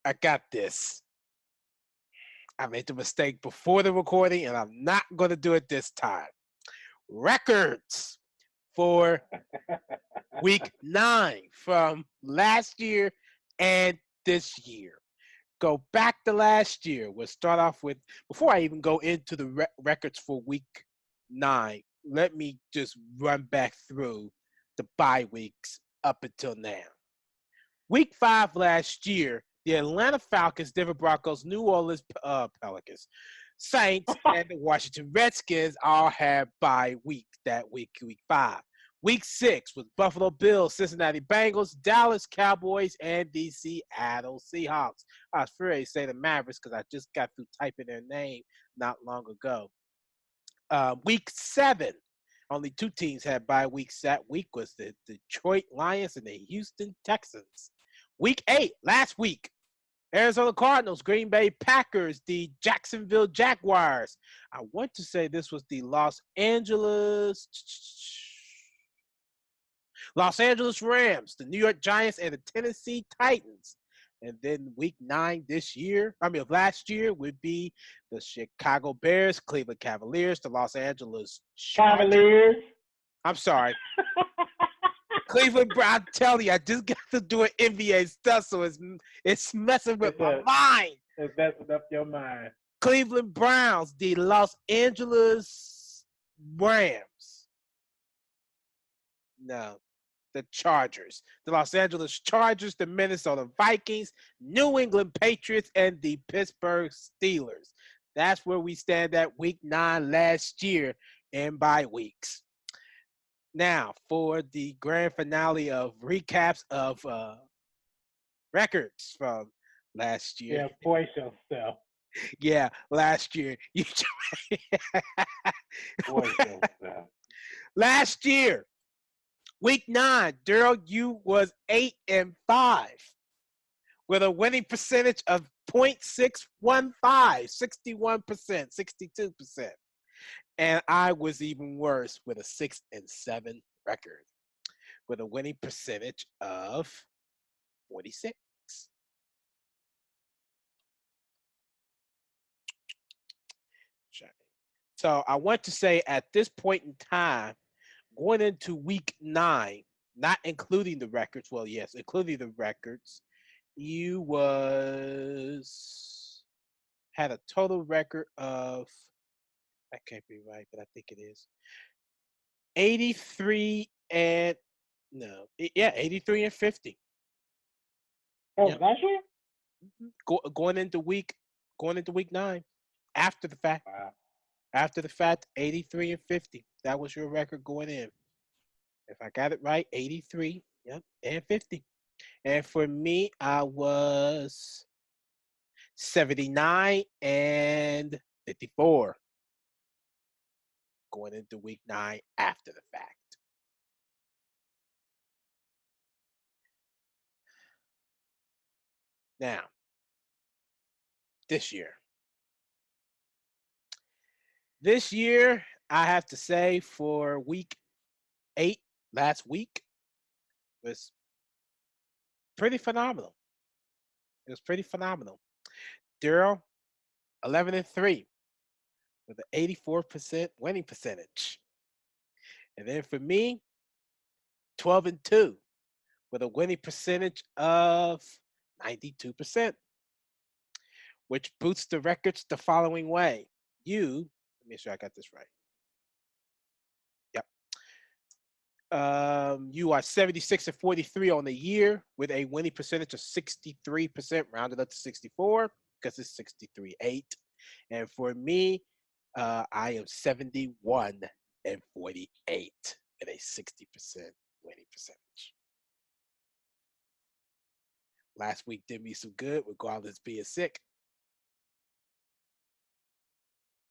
I got this. I made the mistake before the recording, and I'm not going to do it this time. Records for week 9 from last year and this year. Go back to last year. We'll start off with, before I even go into the records for week 9, let me just run back through the bye weeks up until now. Week 5 last year, the Atlanta Falcons, Denver Broncos, New Orleans Pelicans, Saints, and the Washington Redskins all had bye week that week, week 5. Week 6 was Buffalo Bills, Cincinnati Bengals, Dallas Cowboys, and the Seattle Seahawks. I was afraid to say the Mavericks because I just got through typing their name not long ago. Week 7, only 2 teams had bye weeks that week was the Detroit Lions and the Houston Texans. Week 8, last week, Arizona Cardinals, Green Bay Packers, the Jacksonville Jaguars. I want to say this was the Los Angeles Rams, the New York Giants, and the Tennessee Titans. And then week 9 of last year would be the Chicago Bears, Cleveland Cavaliers, the Los Angeles Cavaliers. I'm sorry. Cleveland Brown, I'm telling you, I just got to do an NBA stuff, so it's messing with my mind. It's messing up your mind. Cleveland Browns, the Los Angeles Rams. No, the Chargers. The Los Angeles Chargers, the Minnesota Vikings, New England Patriots, and the Pittsburgh Steelers. That's where we stand at week 9 last year in bye weeks. Now, for the grand finale of recaps of records from last year. Yeah, voice yourself. Yeah, last year. Voice yourself. Last year, week 9, Darrell, you was 8-5 with a winning percentage of 0.615, 61%, 62%. And I was even worse with a 6-7 record with a winning percentage of 46. So I want to say at this point in time, going into week 9, not including the records, well, yes, including the records, you had a total record of, I can't be right, but I think it is 83 and 50. Oh, yep. Last year? Going into week 9, after the fact. Wow. After the fact, 83-50. That was your record going in. If I got it right, 83, and 50. And for me, I was 79 and 54 going into week 9 after the fact. Now, this year, I have to say for week 8, last week, was pretty phenomenal. It was pretty phenomenal. Darrell, 11-3 with an 84% winning percentage. And then for me, 12-2 with a winning percentage of 92%, which boosts the records the following way. Let me make sure I got this right. Yep. You are 76-43 on the year with a winning percentage of 63%, rounded up to 64 because it's 63-8. And for me, I am 71-48 at a 60% winning percentage. Last week did me some good, regardless of being sick.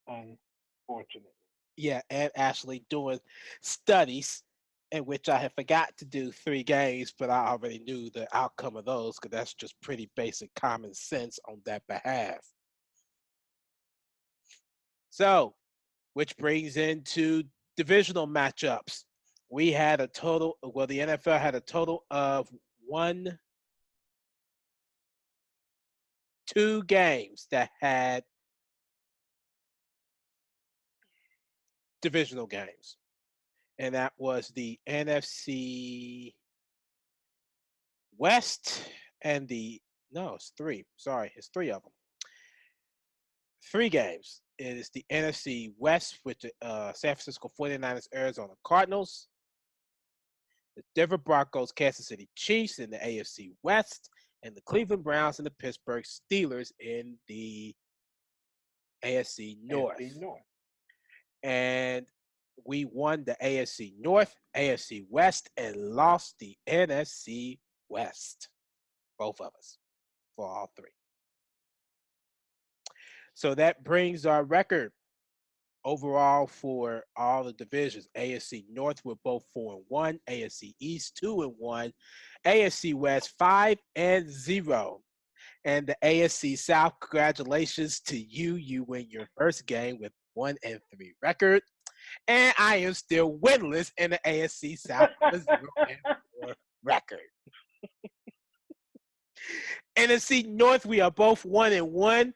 Unfortunately. Yeah, and actually doing studies in which I had forgot to do 3 games, but I already knew the outcome of those because that's just pretty basic common sense on that behalf. So, which brings into divisional matchups. We had the NFL had a total of two games that had divisional games, and that was the NFC West and it's three. Sorry, it's three of them. Three games. It is the NFC West with the San Francisco 49ers, Arizona Cardinals, the Denver Broncos, Kansas City Chiefs in the AFC West, and the Cleveland Browns and the Pittsburgh Steelers in the AFC North. AFC North. And we won the AFC North, AFC West, and lost the NFC West. Both of us, for all three. So that brings our record overall for all the divisions. AFC North, we're both 4-1. AFC East, 2-1. AFC West, 5-0. And the AFC South, congratulations to you. You win your first game with 1-3 record. And I am still winless in the AFC South with 0-4 record. NFC North, we are both 1-1.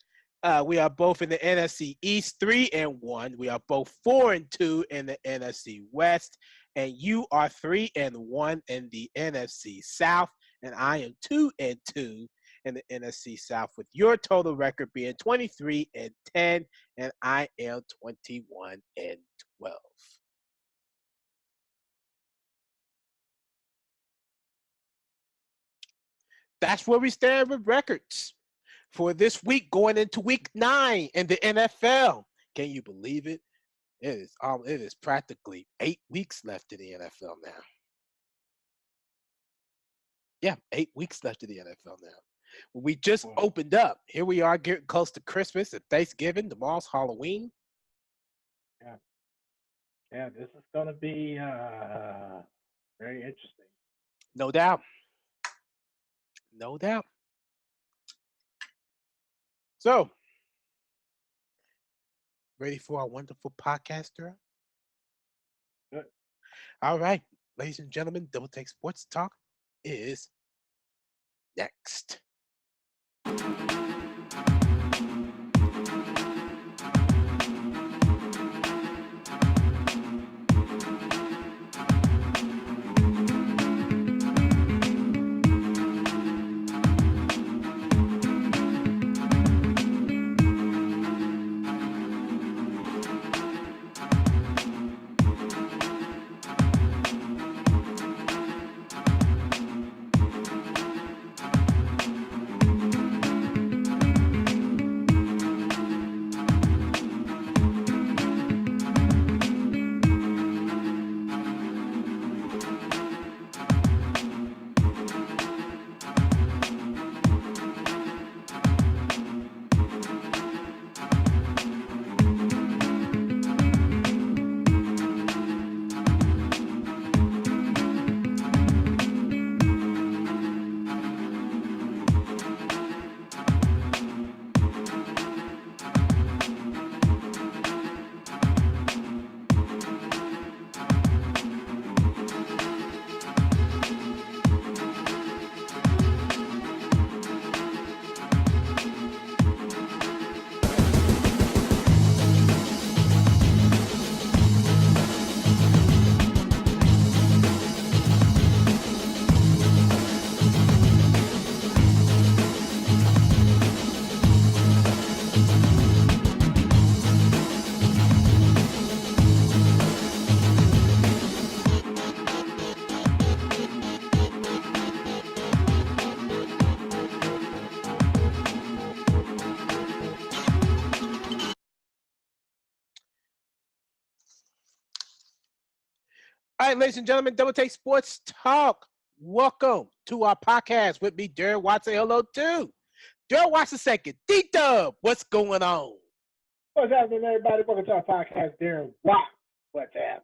We are both in the NFC East 3-1. We are both 4-2 in the NFC West, and you are 3-1 in the NFC South, and I am 2-2 in the NFC South, with your total record being 23-10, and I am 21-12. That's where we stand with records for this week, going into week 9 in the NFL. Can you believe it? It is practically 8 weeks left in the NFL now. Yeah, 8 weeks left in the NFL now. We just opened up. Here we are getting close to Christmas and Thanksgiving. Tomorrow's Halloween. Yeah, this is going to be very interesting. No doubt. No doubt. So, ready for our wonderful podcast, Darrell? Good. All right, ladies and gentlemen, Double Take Sports Talk is next. All right, ladies and gentlemen, Double Take Sports Talk. Welcome to our podcast with me, Darren Watson. Hello, too. Darren Watson second. D-Dub, what's going on? What's happening, everybody? Welcome to our podcast, Darren. Wow, what's happening?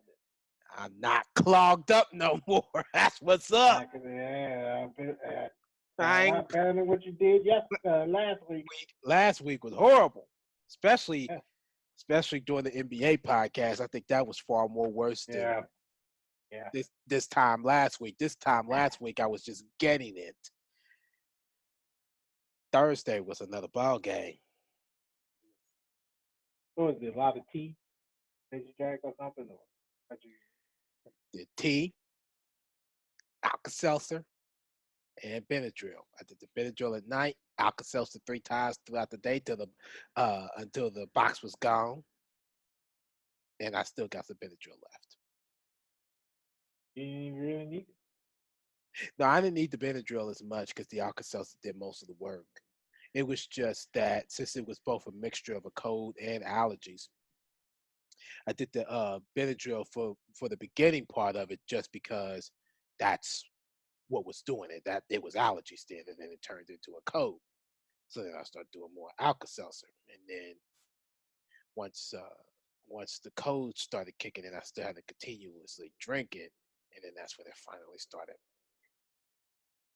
I'm not clogged up no more. That's what's up. Yeah, I not better than what you did last week. Last week was horrible, especially during the NBA podcast. I think that was far more worse than this time last week. This time last week, I was just getting it. Thursday was another ball game. What was it? A lot of tea? Did you drink or something? Or what you? Did tea, Alka-Seltzer, and Benadryl. I did the Benadryl at night, Alka-Seltzer 3 times throughout the day until the box was gone, and I still got some Benadryl left. You didn't really need it. No, I didn't need the Benadryl as much because the Alka-Seltzer did most of the work. It was just that since it was both a mixture of a cold and allergies, I did the Benadryl for the beginning part of it just because that's what was doing it. That it was allergies then, and then it turned into a cold. So then I started doing more Alka-Seltzer, and then once once the cold started kicking in, I still had to continuously drink it, and then that's when it finally started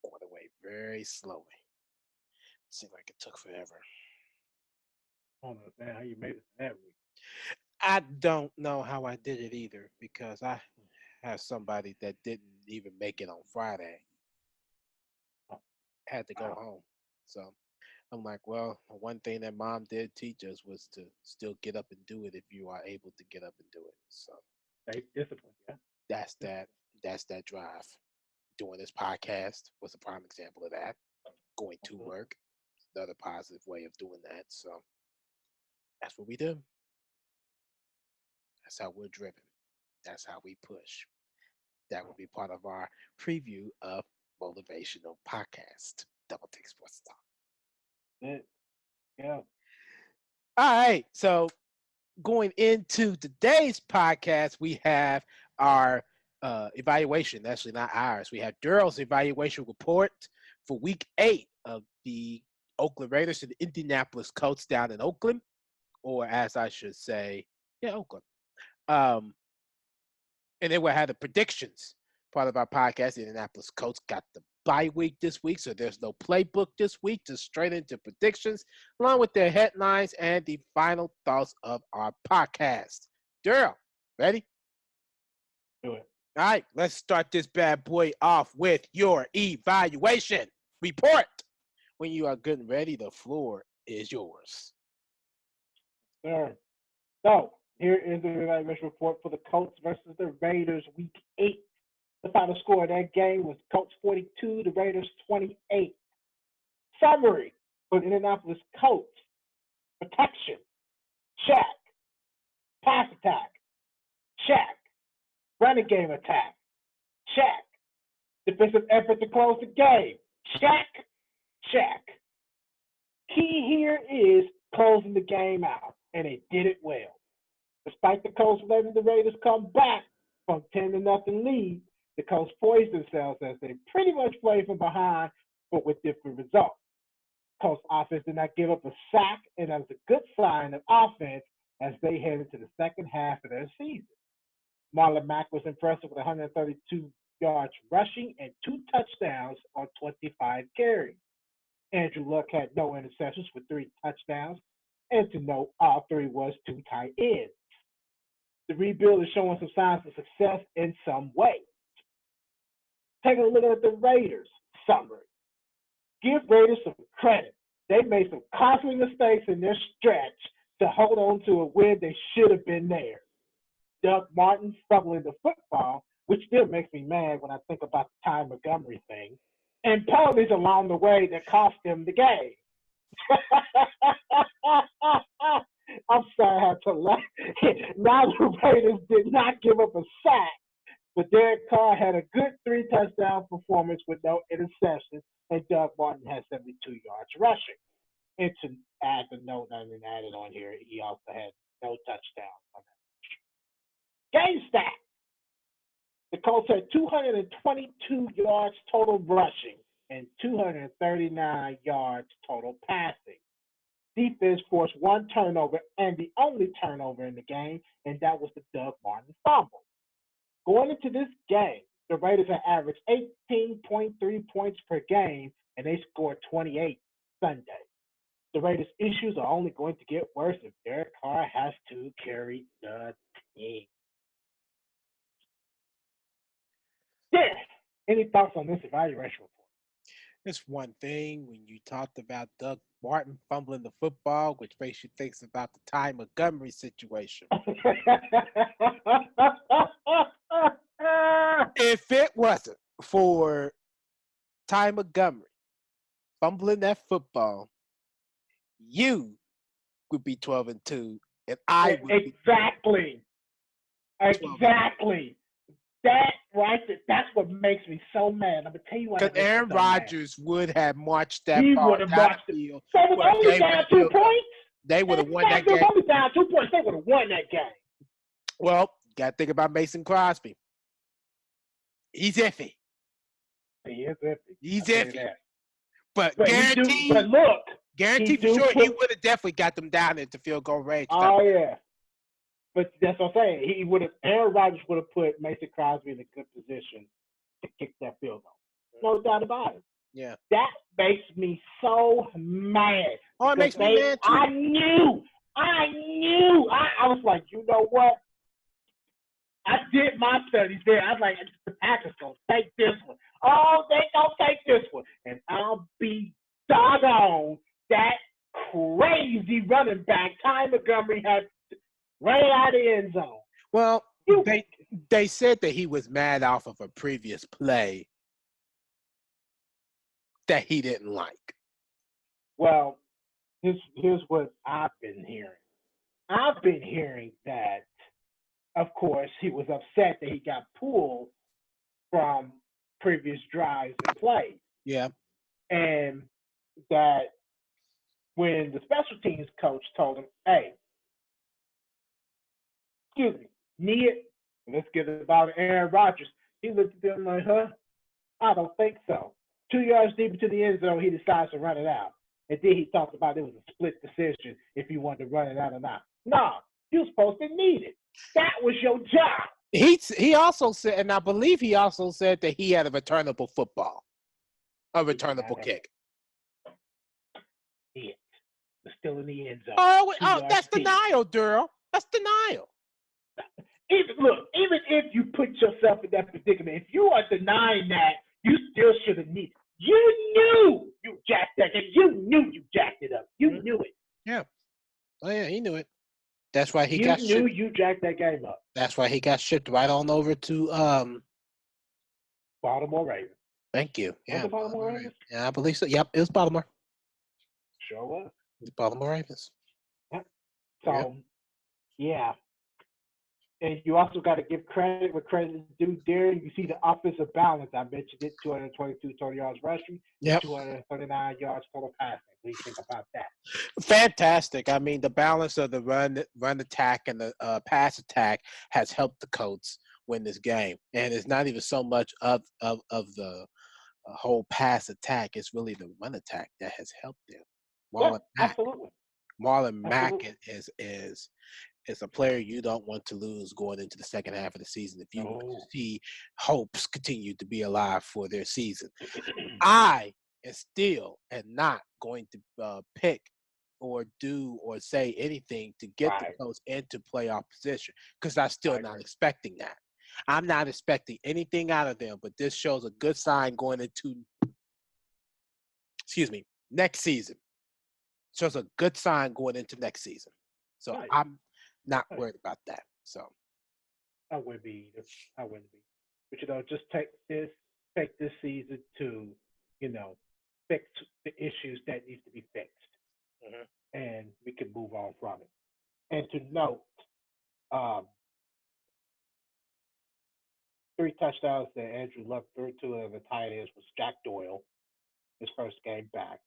going away very slowly. It seemed like it took forever. I don't understand how you made it that week. I don't know how I did it either because I have somebody that didn't even make it on Friday, Oh, had to go wow. home. So I'm like, well, one thing that mom did teach us was to still get up and do it if you are able to get up and do it. So Stay disciplined, yeah. that's that. Discipline. That's that drive. Doing this podcast was a prime example of that. Going to Mhm. work, another positive way of doing that. So that's what we do. That's how we're driven. That's how we push. That will be part of our preview of motivational podcast. Double Take Sports Talk. It, yeah. All right. So going into today's podcast, we have our evaluation. Actually, not ours. We have Darrell's evaluation report for Week 8 of the Oakland Raiders and the Indianapolis Colts down in Oakland, or as I should say, yeah, Oakland. Um, and then we'll have the predictions part of our podcast. The Indianapolis Colts got the bye week this week, so there's no playbook this week, just straight into predictions, along with their headlines and the final thoughts of our podcast. Darrell, ready? Do it. All right, let's start this bad boy off with your evaluation report. When you are good and ready, the floor is yours. Sir. So here is the evaluation report for the Colts versus the Raiders Week 8. The final score of that game was Colts 42, the Raiders 28. Summary for the Indianapolis Colts: protection, check. Pass attack, check. Running game attack, check. Defensive effort to close the game, check, check. Key here is closing the game out, and they did it well. Despite the Colts letting the Raiders come back from 10-0 lead, the Colts poised themselves as they pretty much played from behind, but with different results. Colts offense did not give up a sack, and that was a good sign of offense as they head into the second half of their season. Marlon Mack was impressive with 132 yards rushing and 2 touchdowns on 25 carries. Andrew Luck had no interceptions with 3 touchdowns, and to note, all 3 was 2 tight ends. The rebuild is showing some signs of success in some ways. Taking a look at the Raiders summary. Give Raiders some credit. They made some costly mistakes in their stretch to hold on to a win they should have been there. Doug Martin struggling the football, which still makes me mad when I think about the Ty Montgomery thing, and penalties along the way that cost them the game. I'm sorry I had to laugh. Now the Raiders did not give up a sack, but Derek Carr had a good 3 touchdown performance with no interceptions, and Doug Martin had 72 yards rushing. And to add the note I didn't add it on here, he also had no touchdowns on that. Game stats. The Colts had 222 yards total rushing and 239 yards total passing. Defense forced 1 turnover and the only turnover in the game, and that was the Doug Martin fumble. Going into this game, the Raiders had averaged 18.3 points per game, and they scored 28 Sunday. The Raiders' issues are only going to get worse if Derek Carr has to carry the team. Yeah. Any thoughts on this evaluation report? It's one thing when you talked about Doug Martin fumbling the football, which makes you think about the Ty Montgomery situation. If it wasn't for Ty Montgomery fumbling that football, you would be 12-2, and I would be exactly. 12. Exactly. That right there, that's what makes me so mad. I'm gonna tell you what Because makes me Aaron so mad. Rodgers would have marched that He ball would have down marched the it. field So it was for a only down game-winning 2 field goal. points. They would have won that It was game. only down 2 points. They would have won that game. Well, got to think about Mason Crosby. He's iffy. He is iffy. He's iffy. But But look, guaranteed for sure, he would have definitely got them down into field goal range. Oh yeah. But that's what I'm saying. Aaron Rodgers would have put Mason Crosby in a good position to kick that field goal. No doubt about it. Yeah. That makes me so mad. Oh, it makes me mad too. I knew. I was like, you know what? I did my studies there. I was like, the Packers gonna take this one. Oh, they gonna take this one. And I'll be doggone that crazy running back Ty Montgomery had ran out of the end zone. Well, they said that he was mad off of a previous play that he didn't like. Well, here's what I've been hearing. I've been hearing that, of course, he was upset that he got pulled from previous drives and plays. Yeah. And that when the special teams coach told him, hey, excuse me, Nia, let's get it about Aaron Rodgers. He looked at them like, huh? I don't think so. 2 yards deep into the end zone, he decides to run it out. And then he talked about it was a split decision if you wanted to run it out or not. No, you're supposed to need it. That was your job. He also said, and I believe he also said that he had a returnable football, a returnable kick. It was still in the end zone. Oh, that's denial, Darrell. That's denial. Even if you put yourself in that predicament, if you are denying that, you still should have needed. You knew you jacked that game. You knew you jacked it up. You knew it. Yeah. Oh yeah, he knew it. That's why he you jacked that game up. That's why he got shipped right on over to Baltimore Ravens. Thank you. Yeah. Was it Baltimore Ravens? Yeah, I believe so. Yep, it was Baltimore. Sure was. The Baltimore Ravens. Yep. So, yeah. And you also got to give credit where credit is due. Darren, you see the offensive balance. I mentioned it: 222 total yards rushing, 239 yards total passing. What do you think about that? Fantastic. I mean, the balance of the run attack and the pass attack has helped the Colts win this game. And it's not even so much of the whole pass attack. It's really the run attack that has helped them. Marlon Mack is a player you don't want to lose going into the second half of the season if you want to see hopes continue to be alive for their season. I still am not going to pick or do or say anything to get the Colts into playoff position because I'm still not expecting that. I'm not expecting anything out of them, but this shows a good sign going into next season. Shows a good sign going into next season. So I'm not worried about that. So I wouldn't be either. I wouldn't be. But just take this season to, fix the issues that need to be fixed. And we can move on from it. And to note, 3 touchdowns that Andrew Luck threw to the tight ends was Jack Doyle, his first game back.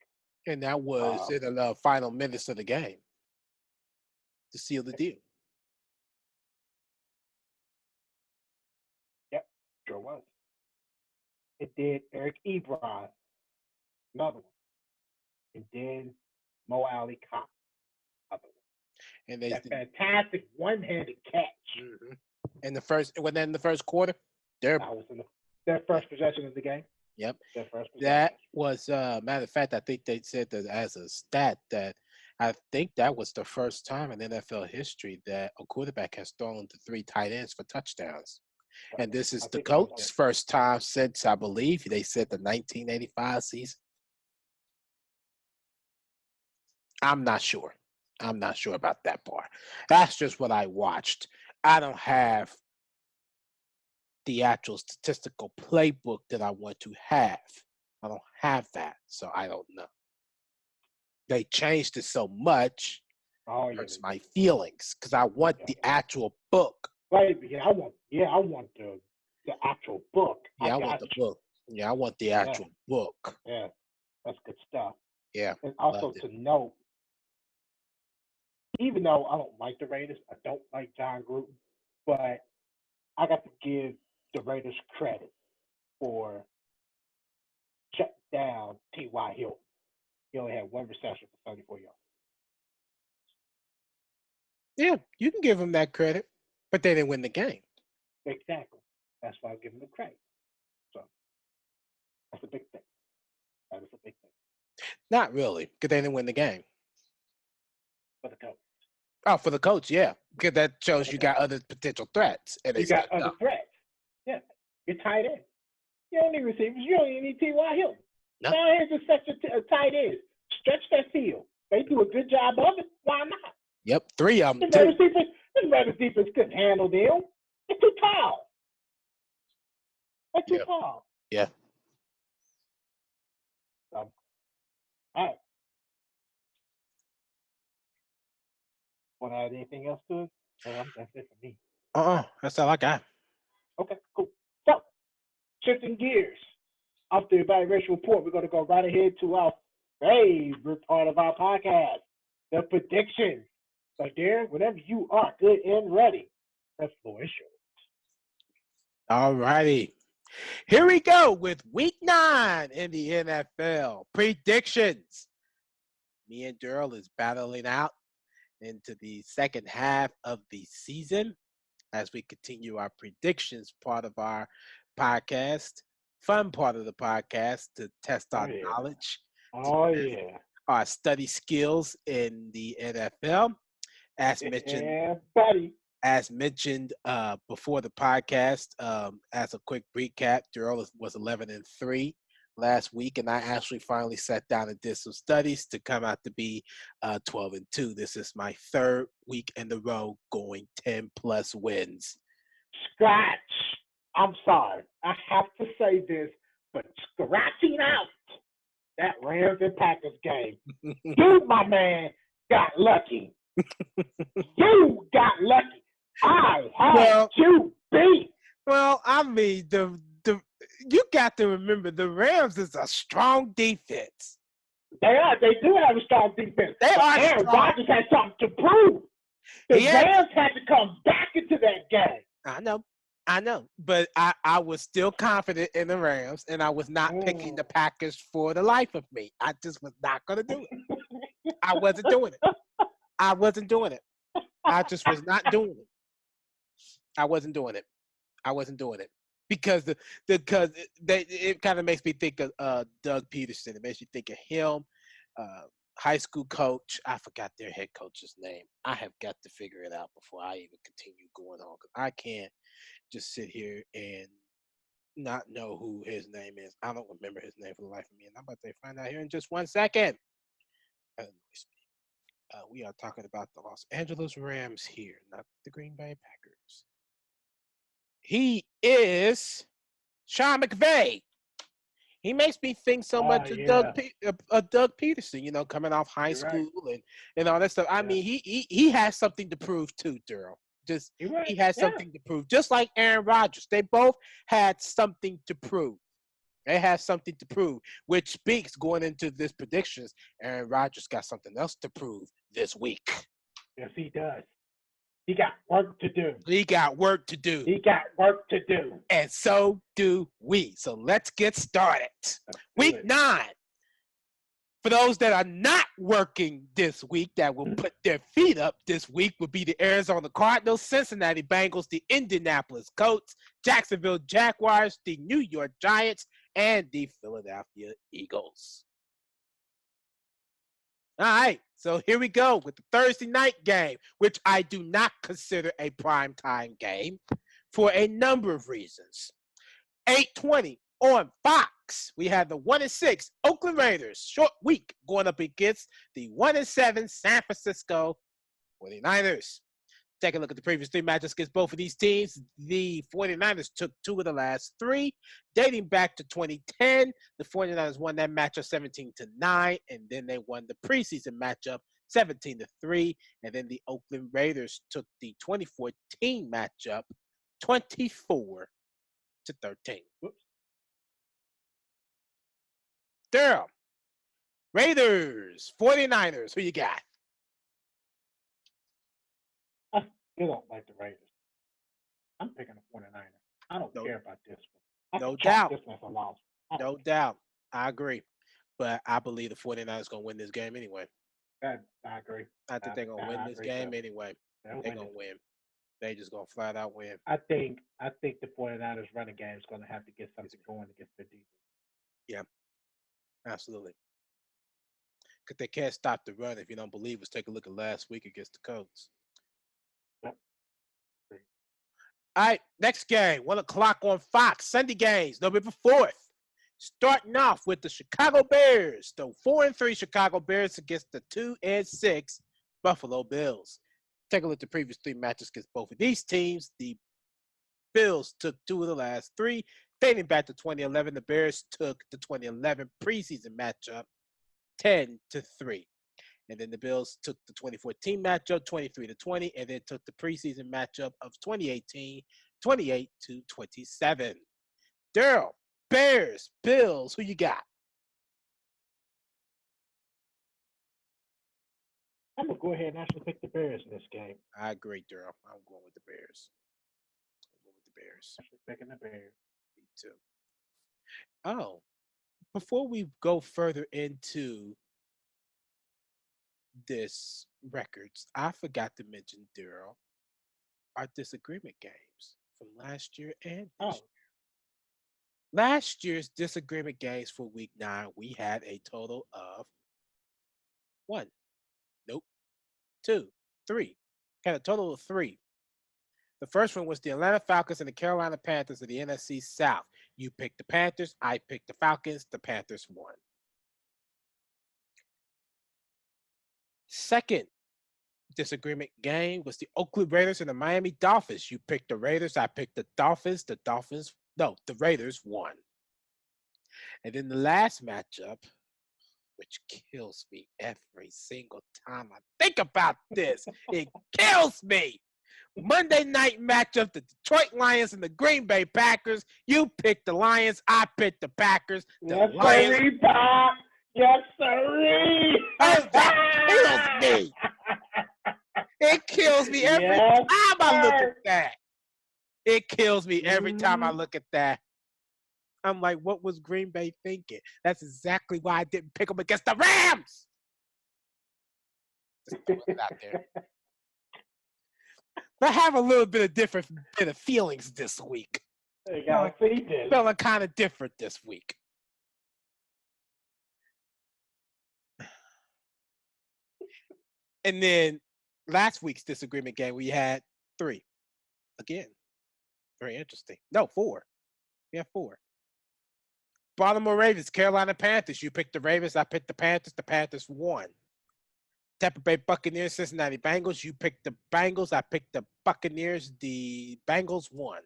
And that was in the final minutes of the game to seal the deal. Yep, sure was. It did Eric Ebron, another one. And then Mo Alley Cox, another one. And that fantastic one-handed catch. In the first quarter, that was in their first possession of the game. Yep. That was, matter of fact, I think they said that as a stat that I think that was the first time in NFL history that a quarterback has thrown to 3 tight ends for touchdowns. And this is the Colts' first time since, I believe, they said the 1985 season. I'm not sure. I'm not sure about that part. That's just what I watched. I don't have the actual statistical playbook that I want to have. I don't have that, so I don't know. They changed it so much, Oh it yeah, hurts my feelings because I want yeah. the actual book. Right, yeah, I want the actual book. I Yeah, I want got the you. book. Yeah, I want the Yeah, actual book. yeah, that's good stuff. Yeah, And also loved it. to note, even though I don't like the Raiders, I don't like John Gruden, but I got to give the Raiders credit for shutting down T.Y. Hilton. He only had one reception for 34 yards. Yeah, you can give them that credit, but they didn't win the game. Exactly. That's why I'm giving them credit. So that's a big thing. That is a big thing Not really, because they didn't win the game. for the coach. Oh, for the coach, yeah, because that For shows the you coach. got other potential threats, and they You got stepped other up. threats. Yeah. You're tight end. You don't need receivers. You don't even need T.Y. Hilton. No. Now here's just such a tight end. Stretch that field. They do a good job of it. Why not? Yep, 3 of The them too. Raiders defense couldn't handle them. They're too tall. They're too Yeah, tall. yeah. All right. Want to add anything else to it? That's it for me. That's all I got. Okay, cool. So, shifting gears. Off the evaluation report, we're going to go right ahead to our favorite part of our podcast, the predictions. So, Darren, whenever you are good and ready, the floor is yours. All righty. Here we go with week 9 in the NFL. Predictions. Me and Darrell is battling out into the second half of the season as we continue our predictions part of our podcast. Fun part of the podcast to test our knowledge, to Oh, test yeah. our study skills in the NFL. As mentioned, Yeah, buddy. before the podcast, as a quick recap, Darrell was 11-3 last week, and I actually finally sat down and did some studies to come out to be 12-2. This is my 3rd week in a row going 10 plus wins. Scratch. I'm sorry. I have to say this, but scratching out that Rams and Packers game, you, my man, got lucky. You got lucky. I had you beat. Well, I mean, the you got to remember the Rams is a strong defense. They are. They do have a strong defense. They are Aaron strong. Rodgers had something to prove. The Rams had to come back into that game. I know, but I was still confident in the Rams, and I was not picking the Packers for the life of me. I just was not going to do it. I wasn't doing it. I wasn't doing it. I just was not doing it. I wasn't doing it. I wasn't doing it because it kind of makes me think of Doug Peterson. It makes me think of him, high school coach. I forgot their head coach's name. I have got to figure it out before I even continue going on because I can't just sit here and not know who his name is. I don't remember his name for the life of me, and I'm about to find out here in just 1 second. We are talking about the Los Angeles Rams here, not the Green Bay Packers. He is Sean McVay. He makes me think so much of Doug Peterson, coming off high school and all that stuff. I mean, he has something to prove too, Darrell. He has something to prove. Just like Aaron Rodgers. They both had something to prove. They have something to prove, which speaks going into this predictions. Aaron Rodgers got something else to prove this week. Yes, he does. He got work to do. He got work to do. He got work to do. And so do we. So let's get started. Week 9. For those that are not working this week, that will put their feet up this week, will be the Arizona Cardinals, Cincinnati Bengals, the Indianapolis Colts, Jacksonville Jaguars, the New York Giants, and the Philadelphia Eagles. All right, so here we go with the Thursday night game, which I do not consider a primetime game for a number of reasons. 8:20 on Fox. 6, we had the 1-6 Oakland Raiders, short week, going up against the 1-7 San Francisco 49ers. Take a look at the previous 3 matchups against both of these teams. The 49ers took 2 of the last 3, dating back to 2010. The 49ers won that matchup 17-9, and then they won the preseason matchup 17-3. And then the Oakland Raiders took the 2014 matchup 24-13. Darrell, Raiders, 49ers, who you got? You don't like the Raiders. I'm picking the 49ers. I don't care about this one. No doubt. This one's a loss. No doubt. I agree. But I believe the 49ers going to win this game anyway. I agree. I think they're going to win this game anyway. They're going to win. They just going to flat out win. I think the 49ers running game is going to have to get something going against their defense. Yeah. Absolutely. Because they can't stop the run. If you don't believe us, take a look at last week against the Colts. Yep. All right, next game, 1 o'clock on Fox. Sunday games, November 4th. Starting off with the Chicago Bears, the 4-3 Chicago Bears against the 2-6 Buffalo Bills. Take a look at the previous 3 matches against both of these teams. The Bills took 2 of the last 3. Dating back to 2011, the Bears took the 2011 preseason matchup 10-3. And then the Bills took the 2014 matchup 23-20, and then took the preseason matchup of 2018 28-27. Darrell, Bears, Bills, who you got? I'm going to go ahead and actually pick the Bears in this game. I agree, Darrell. I'm going with the Bears. Actually picking the Bears. Me too. Oh, before we go further into this records, I forgot to mention, Darrell, our disagreement games from last year and this year. Last year's disagreement games for week 9, we had a total of 1, 2, 3. Had a total of 3. The first one was the Atlanta Falcons and the Carolina Panthers of the NFC South. You picked the Panthers, I picked the Falcons, the Panthers won. Second disagreement game was the Oakland Raiders and the Miami Dolphins. You picked the Raiders, I picked the Dolphins, the Raiders won. And then the last matchup, which kills me every single time I think about this, it kills me. Monday night matchup, the Detroit Lions and the Green Bay Packers. You picked the Lions, I picked the Packers. Yes, sir, Bob. Yes, sir. Oh, that kills me. It kills me every time I look at that. It kills me every time I look at that. I'm like, what was Green Bay thinking? That's exactly why I didn't pick them against the Rams. Just throwing it out there. But I have a little bit of different bit of feelings this week. You gotta see this. Feeling kind of different this week. And then last week's disagreement game, we had 3. Again, very interesting. No, 4. We have 4. Baltimore Ravens, Carolina Panthers. You picked the Ravens, I picked the Panthers. The Panthers won. Tampa Bay Buccaneers, Cincinnati Bengals. You picked the Bengals, I picked the Buccaneers. The Bengals won.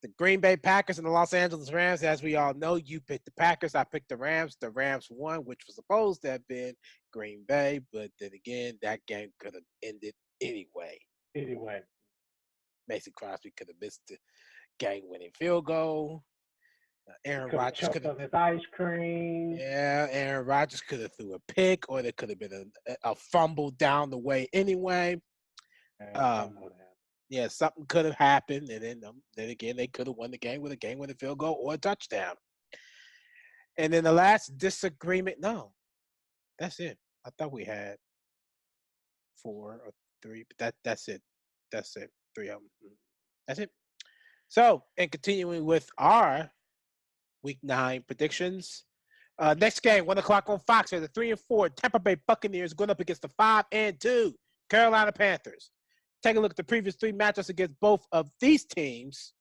The Green Bay Packers and the Los Angeles Rams, as we all know, you picked the Packers, I picked the Rams. The Rams won, which was supposed to have been Green Bay, but then again, that game could have ended anyway. Mason Crosby could have missed the game-winning field goal. Aaron Rodgers could have his ice cream. Yeah, Aaron Rodgers could have threw a pick, or there could have been a fumble down the way anyway. Yeah, something could have happened, and then again, they could have won the game with a game-winning field goal or a touchdown. And then the last disagreement, no, that's it. I thought we had 4 or 3, but that's it. That's it. 3 of them. That's it. So, and continuing with our Week 9 predictions. Next game, 1 o'clock on Fox, are the 3-4 Tampa Bay Buccaneers going up against the 5-2 Carolina Panthers. Take a look at the previous 3 matchups against both of these teams.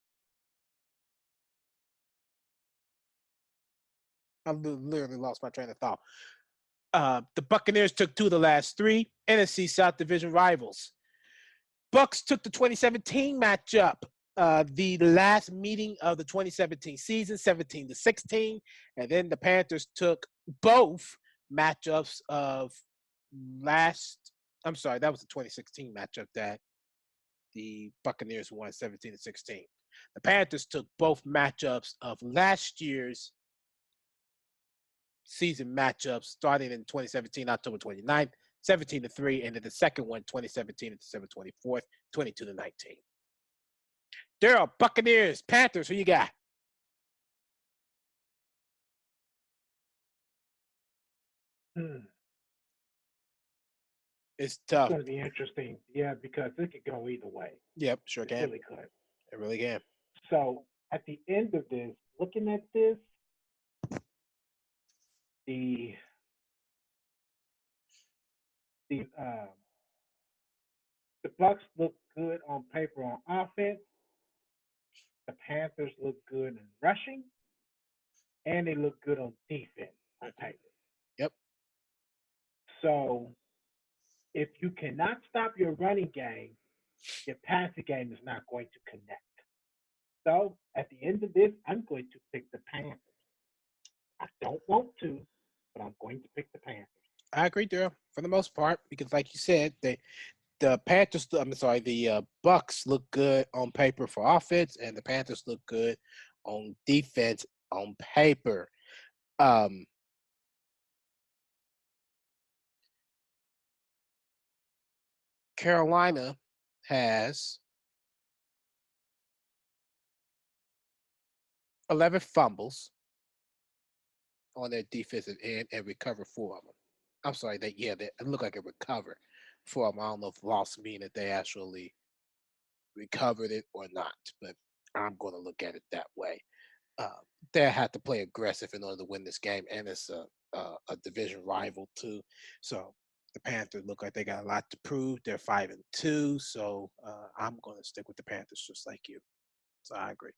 I literally lost my train of thought. The Buccaneers took 2 of the last 3 NFC South Division rivals. Bucks took the 2017 matchup, the last meeting of the 2017 season, 17-16, and then the Panthers took both matchups of last. I'm sorry, that was the 2016 matchup that the Buccaneers won 17-16. The Panthers took both matchups of last year's season matchups starting in 2017, October 29th, 17-3, and then the second one, 2017, December 24th, 22-19. Darrell, Buccaneers, Panthers, who you got? It's It's tough. going to be interesting, yeah, because it could go either way. Yep, sure It can. really could. It really can. So at the end of this, looking at this, the the uh, the Bucks look good on paper on offense. The Panthers look good in rushing, and they look good on defense on paper. Yep. So if you cannot stop your running game, your passing game is not going to connect. So at the end of this, I'm going to pick the Panthers. I don't want to, but I'm going to pick the Panthers. I agree, Darrell, for the most part, because like you said, the Panthers, I'm sorry, the Bucks look good on paper for offense, and the Panthers look good on defense on paper. Carolina has 11 fumbles on their defensive end and recovered 4 of them. I'm sorry, they it looked like it recovered 4 of them. I don't know if lost mean that they actually recovered it or not, but I'm going to look at it that way. Uh, they had to play aggressive in order to win this game, and it's a division rival too. So the Panthers look like they got a lot to prove. They're 5-2, so I'm going to stick with the Panthers just like you. So I agree.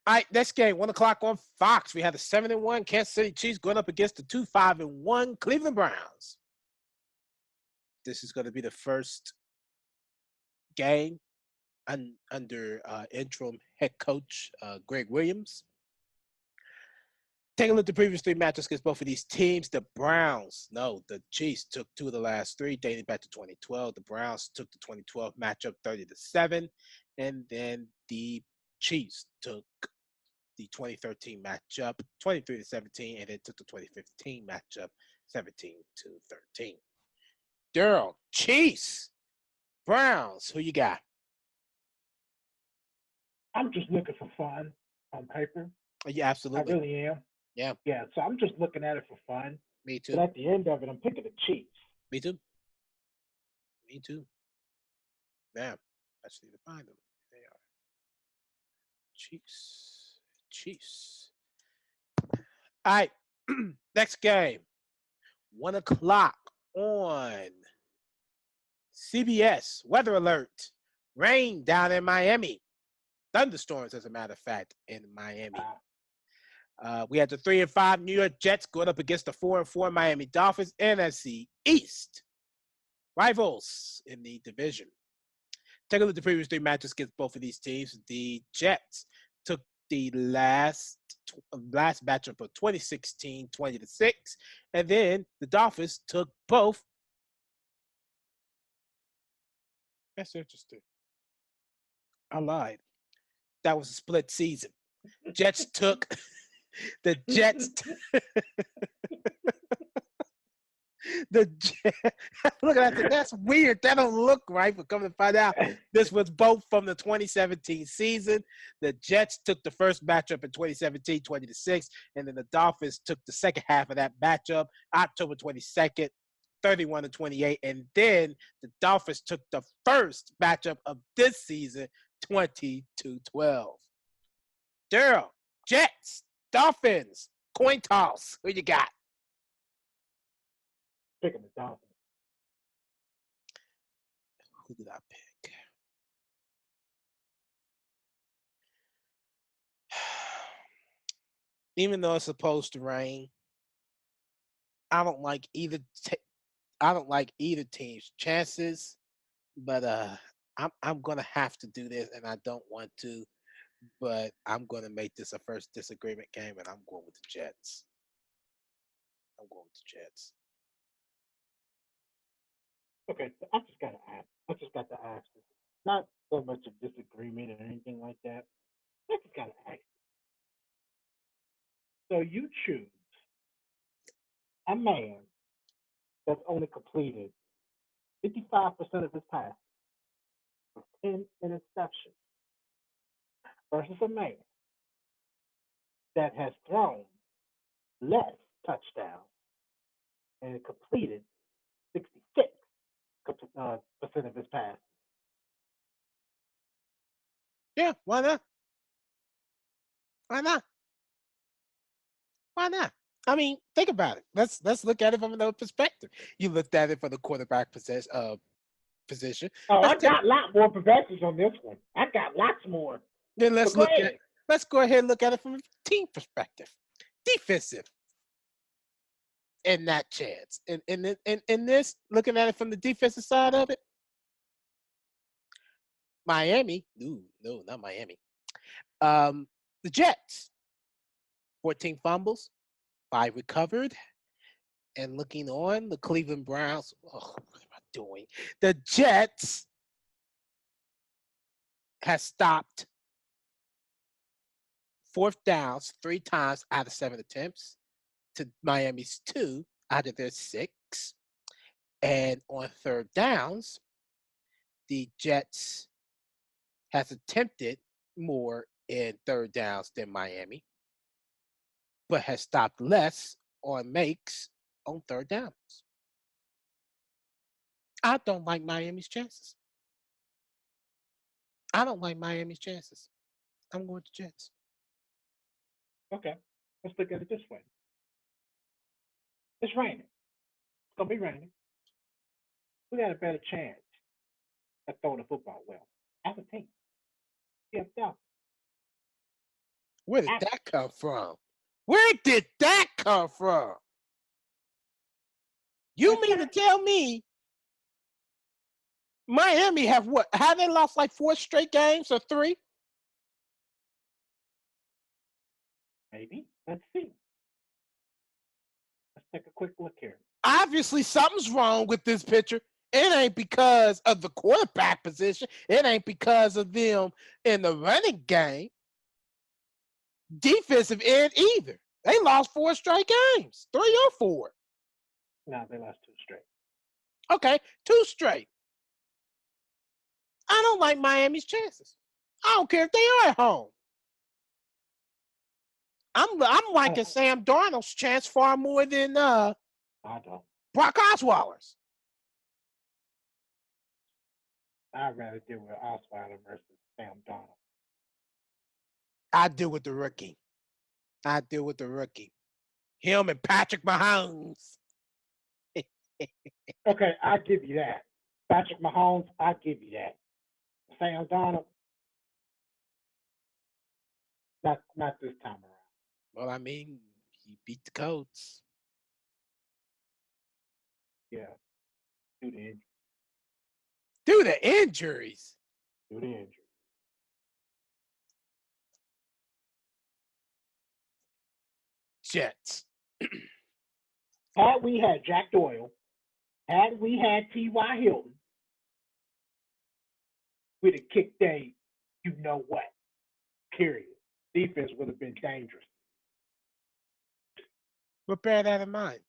All right, next game, 1 o'clock on Fox. We have the 7-1 Kansas City Chiefs going up against the 2-5-1 Cleveland Browns. This is going to be the first game under interim head coach Greg Williams. Taking a look at the previous 3 matches against both of these teams, the Chiefs took 2 of the last 3, dating back to 2012. The Browns took the 2012 matchup 30-7, and then the Chiefs took the 2013 matchup 23-17, and then took the 2015 matchup 17-13. Darrell, Chiefs, Browns, who you got? I'm just looking for fun on paper. Yeah, I absolutely. really am. Yeah, Yeah, so I'm just looking at it for fun. me But too. at the end of it, I'm picking the Chiefs. Me too. Me too. Now, I just need to find them. They are Chiefs. Chiefs. All right. Next game. 1 o'clock on CBS. Weather alert. Rain down in Miami. Thunderstorms, as a matter of fact, in Miami. We had the 3-5 New York Jets going up against the 4-4 Miami Dolphins, NFC East rivals in the division. Take a look at the previous 3 matches against both of these teams. The Jets took the last matchup of 2016, 20-6, and then the Dolphins took both. That's interesting. I lied. That was a split season. Jets took the Jets. The look at that. That's weird. That don't look right. But come to find out, this was both from the 2017 season. The Jets took the first matchup in 2017, 20-6, and then the Dolphins took the second half of that matchup, October 22nd, 31-28, and then the Dolphins took the first matchup of this season, 20-12. Darrell, Jets, Dolphins, coin toss. Who you got? Picking the Dolphins. Who did I pick? even though it's supposed to rain, I don't like either. I don't like either team's chances, but I'm gonna have to do this, and I don't want to, but I'm gonna make this a first disagreement game, and I'm going with the Jets. I'm going with the Jets. Okay, so I just gotta ask. I just got to ask. This. Not so much a disagreement or anything like that. I just gotta ask. So you choose a man that's only completed 55% of his passes with 10 interceptions versus a man that has thrown less touchdowns and completed 66 percent of his passes. Yeah, why not? Why not? Why not? I mean, think about it. Let's look at it from another perspective. You looked at it for the quarterback position. Oh, Let's I take, got a lot more possessions on this one. I got lots more. then But let's go look at ahead. let's go ahead and look at it from a team perspective. Defensive in that chance. In this, looking at it from the defensive side of it, Miami. Ooh, no, not Miami. Um, the Jets, 14 fumbles, 5 recovered. And looking on, the Cleveland Browns. Oh, what am I doing? The Jets has stopped fourth downs 3 times out of 7 attempts to Miami's 2 out of their 6. And on third downs, the Jets has attempted more in third downs than Miami, but has stopped less on makes on third downs. I don't like Miami's chances. I don't like Miami's chances. I'm going to Jets. Okay, let's look at it this way. It's raining. It's gonna be raining. We got a better chance at throwing the football well as a team. Yeah, yeah. Where did Average. that come from? Where did that come from? You That's mean to fair. tell me Miami have what? Have they lost like 4 straight games or 3? Maybe. Let's see. Let's take a quick look here. Obviously, something's wrong with this picture. It ain't because of the quarterback position. It ain't because of them in the running game, defensive end either. They lost 4 straight games, 3 or 4. No, they lost two straight. Okay, 2 straight. I don't like Miami's chances. I don't care if they are at home. I'm I, liking Sam Darnold's chance far more than I don't. Brock Osweiler's. I'd rather deal with Osweiler versus Sam Donald. I deal with the rookie. I deal with the rookie. Him and Patrick Mahomes. Okay, I give you that. Patrick Mahomes, I give you that. Sam Donald, not this time around. Well, I mean, he beat the Colts. Yeah, due to injury. Due to injuries. Due to injury. Jets. Had we had Jack Doyle, had we had T.Y. Hilton, we'd have kicked a you know what, period. Defense would have been dangerous. But bear that in mind.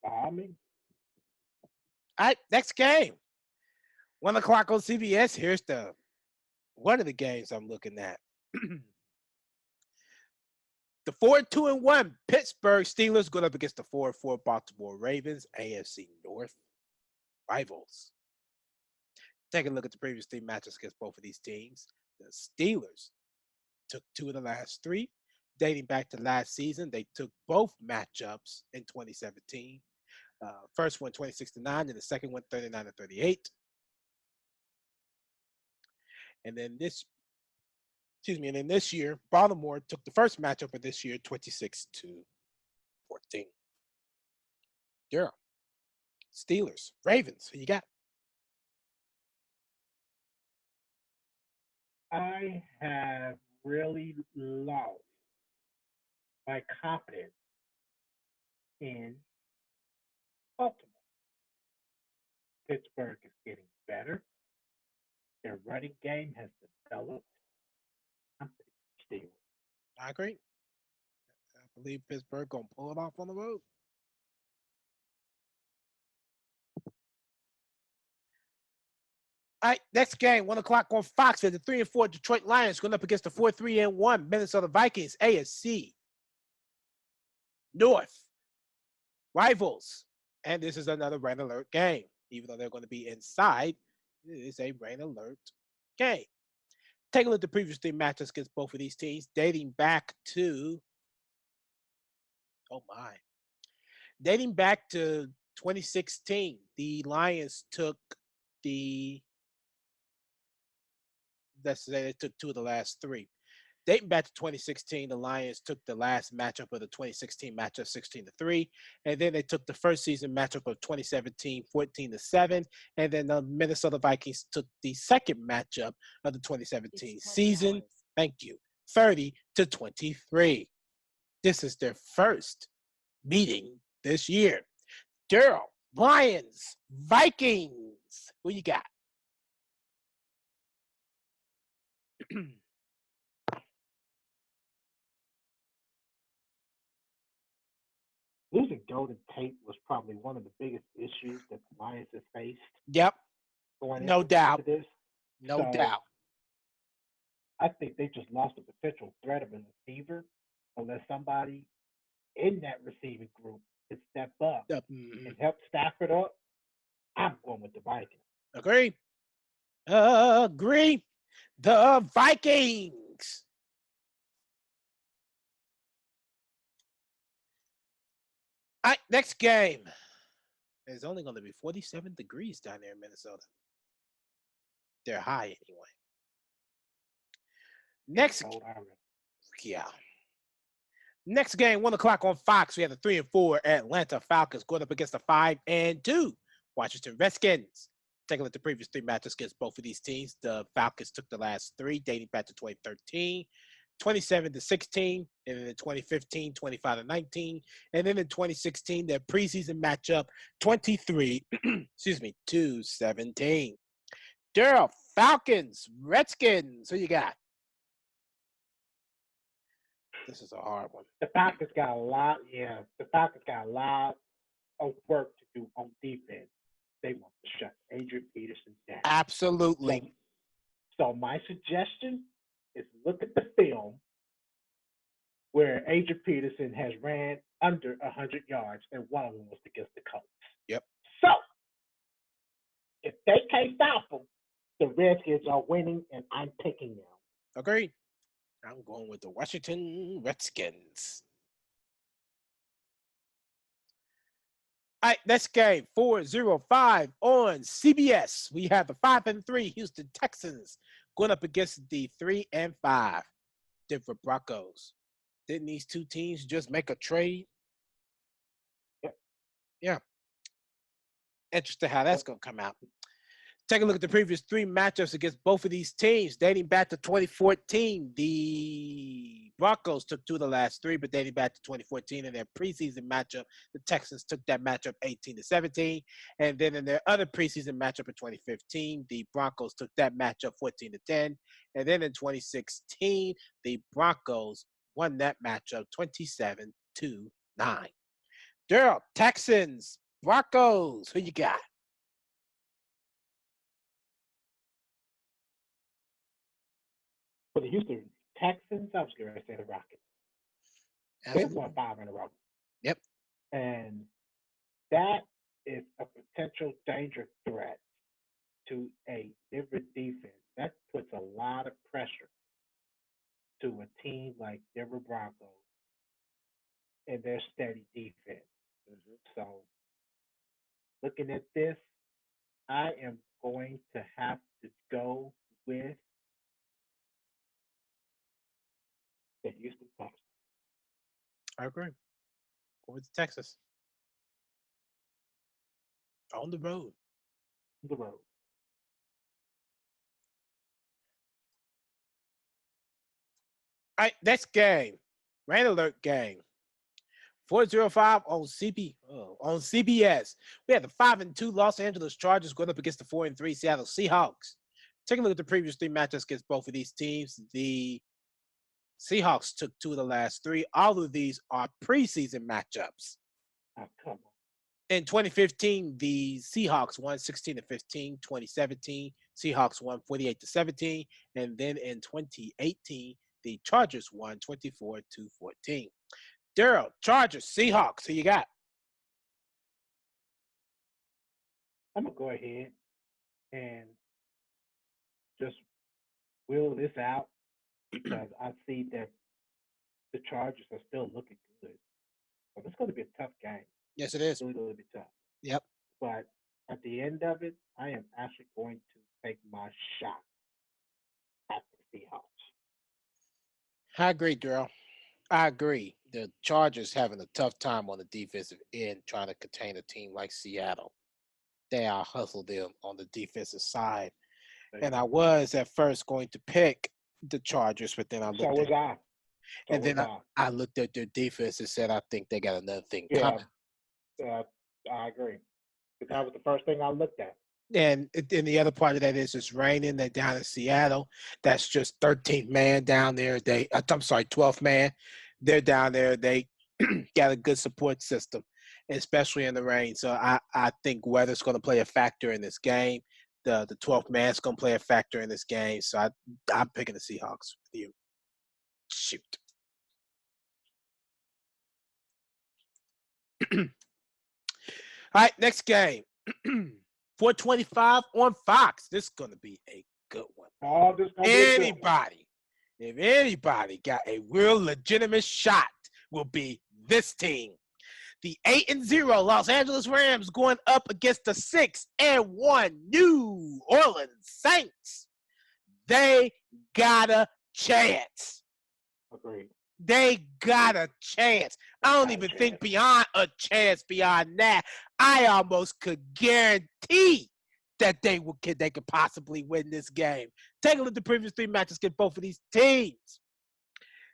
I mean, All right, next game. 1 o'clock on CBS. Here's the one of the games I'm looking at. The 4-2-1 Pittsburgh Steelers going up against the 4-4 Baltimore Ravens, AFC North rivals. Take a look at the previous 3 matches against both of these teams. The Steelers took 2 of the last 3. Dating back to last season, they took both matchups in 2017. First one 26-9, and the second one 39-38. And then this Excuse me. And then this year, Baltimore took the first matchup of this year, 26-14. Darrell, Steelers, Ravens. Who you got? I have really lost my confidence in Baltimore. Pittsburgh is getting better. Their running game has developed. I'm picking Steelers. I agree. I believe Pittsburgh gonna pull it off on the road. All right, next game, 1 o'clock on Fox. The 3-4 Detroit Lions going up against the 4-3-1 Minnesota Vikings. AFC North rivals, and this is another rain alert game. Even though they're going to be inside, it is a rain alert game. Take a look at the previous three matchups against both of these teams, dating back to dating back to 2016. The Lions took the let's say they took two of the last three. Dating back to 2016, the Lions took the last matchup of the 2016 matchup 16-3, and then they took the first season matchup of 2017 14-7, and then the Minnesota Vikings took the second matchup of the 2017 season. Thank you, 30-23. This is their first meeting this year. Darrell, Lions, Vikings. Who you got? Losing Golden Tate was probably one of the biggest issues that the Lions have faced Yep, going no doubt. into this. No So doubt. I think they just lost the potential threat of a receiver unless somebody in that receiving group can step up and help Stafford up. I'm going with the Vikings. Agree. Agree. The Vikings. All right, next game. It's only going to be 47 degrees down there in Minnesota. They're high anyway. Next, yeah. Next game, 1 o'clock on Fox. We have the 3-4 Atlanta Falcons going up against the 5-2 Washington Redskins. Take a look at the previous three matches against both of these teams. The Falcons took the last three, dating back to 2013, 27-16, and then in 2015, 25-19, and then in 2016, their preseason matchup, 23, excuse me, 2-17. Darrell, Falcons, Redskins. Who you got? This is a hard one. The Falcons got a lot. Yeah, the Falcons got a lot of work to do on defense. They want to shut Adrian Peterson down. Absolutely. So my suggestion is look at the film where Adrian Peterson has ran under 100 yards, and one of them was against the Colts. Yep. So if they can't stop them, the Redskins are winning, and I'm picking them. Agreed. I'm going with the Washington Redskins. All right, next game, 4:05 on CBS. We have the 5-3 Houston Texans going up against the 3-5 Denver Broncos. Didn't these two teams just make a trade? Yeah. Interesting how that's going to come out. Take a look at the previous three matchups against both of these teams. Dating back to 2014, the Broncos took two of the last three, but dating back to 2014 in their preseason matchup, the Texans took that matchup 18-17. And then in their other preseason matchup in 2015, the Broncos took that matchup 14-10. And then in 2016, the Broncos won that matchup 27-9. Darrell, Texans, Broncos, who you got? For the Houston Texans, I was going to say the Rockets. They've won 5 in a row. Yep. And that is a potential danger threat to a Denver defense. That puts a lot of pressure to a team like Denver Broncos and their steady defense. So, looking at this, I am going to have to go with in Houston, Texas. I agree. Going to Texas on the road. The road. All right, next game. Rain alert game. 405 on on CBS. We had the 5-2 Los Angeles Chargers going up against the 4-3 Seattle Seahawks. Taking a look at the previous three matchups against both of these teams. The Seahawks took two of the last three. All of these are preseason matchups. Oh, come on. In 2015, the Seahawks won 16-15. 2017, Seahawks won 48-17. And then in 2018, the Chargers won 24-14. Darrell, Chargers, Seahawks, who you got? I'm gonna go ahead and just wheel this out because I see that the Chargers are still looking good. So it's going to be a tough game. Yes, it is. It's really going to be tough. Yep. But at the end of it, I am actually going to take my shot at the Seahawks. I agree, Darrell. I agree. The Chargers having a tough time on the defensive end trying to contain a team like Seattle. They are hustled them on the defensive side. And I was at first going to pick the Chargers, but then I looked So was I. and then I looked at their defense and said, I think they got another thing coming. I agree. But that was the first thing I looked at. And the other part of that is it's raining. They're down in Seattle. That's just 13th man down there. 12th man. They're down there. They got a good support system, especially in the rain. So I think weather's going to play a factor in this game. The 12th man's going to play a factor in this game. So I'm picking the Seahawks with you. Shoot. All right, next game. 425 on Fox. This is going to be a good one. Oh, this gonna be if anybody got a real legitimate shot, will be this team. The 8-0 Los Angeles Rams going up against the 6-1 New Orleans Saints. They got a chance. Agreed. They got a chance. I don't even think beyond a chance beyond that. I almost could guarantee that they could possibly win this game. Take a look at the previous three matches, get both of these teams.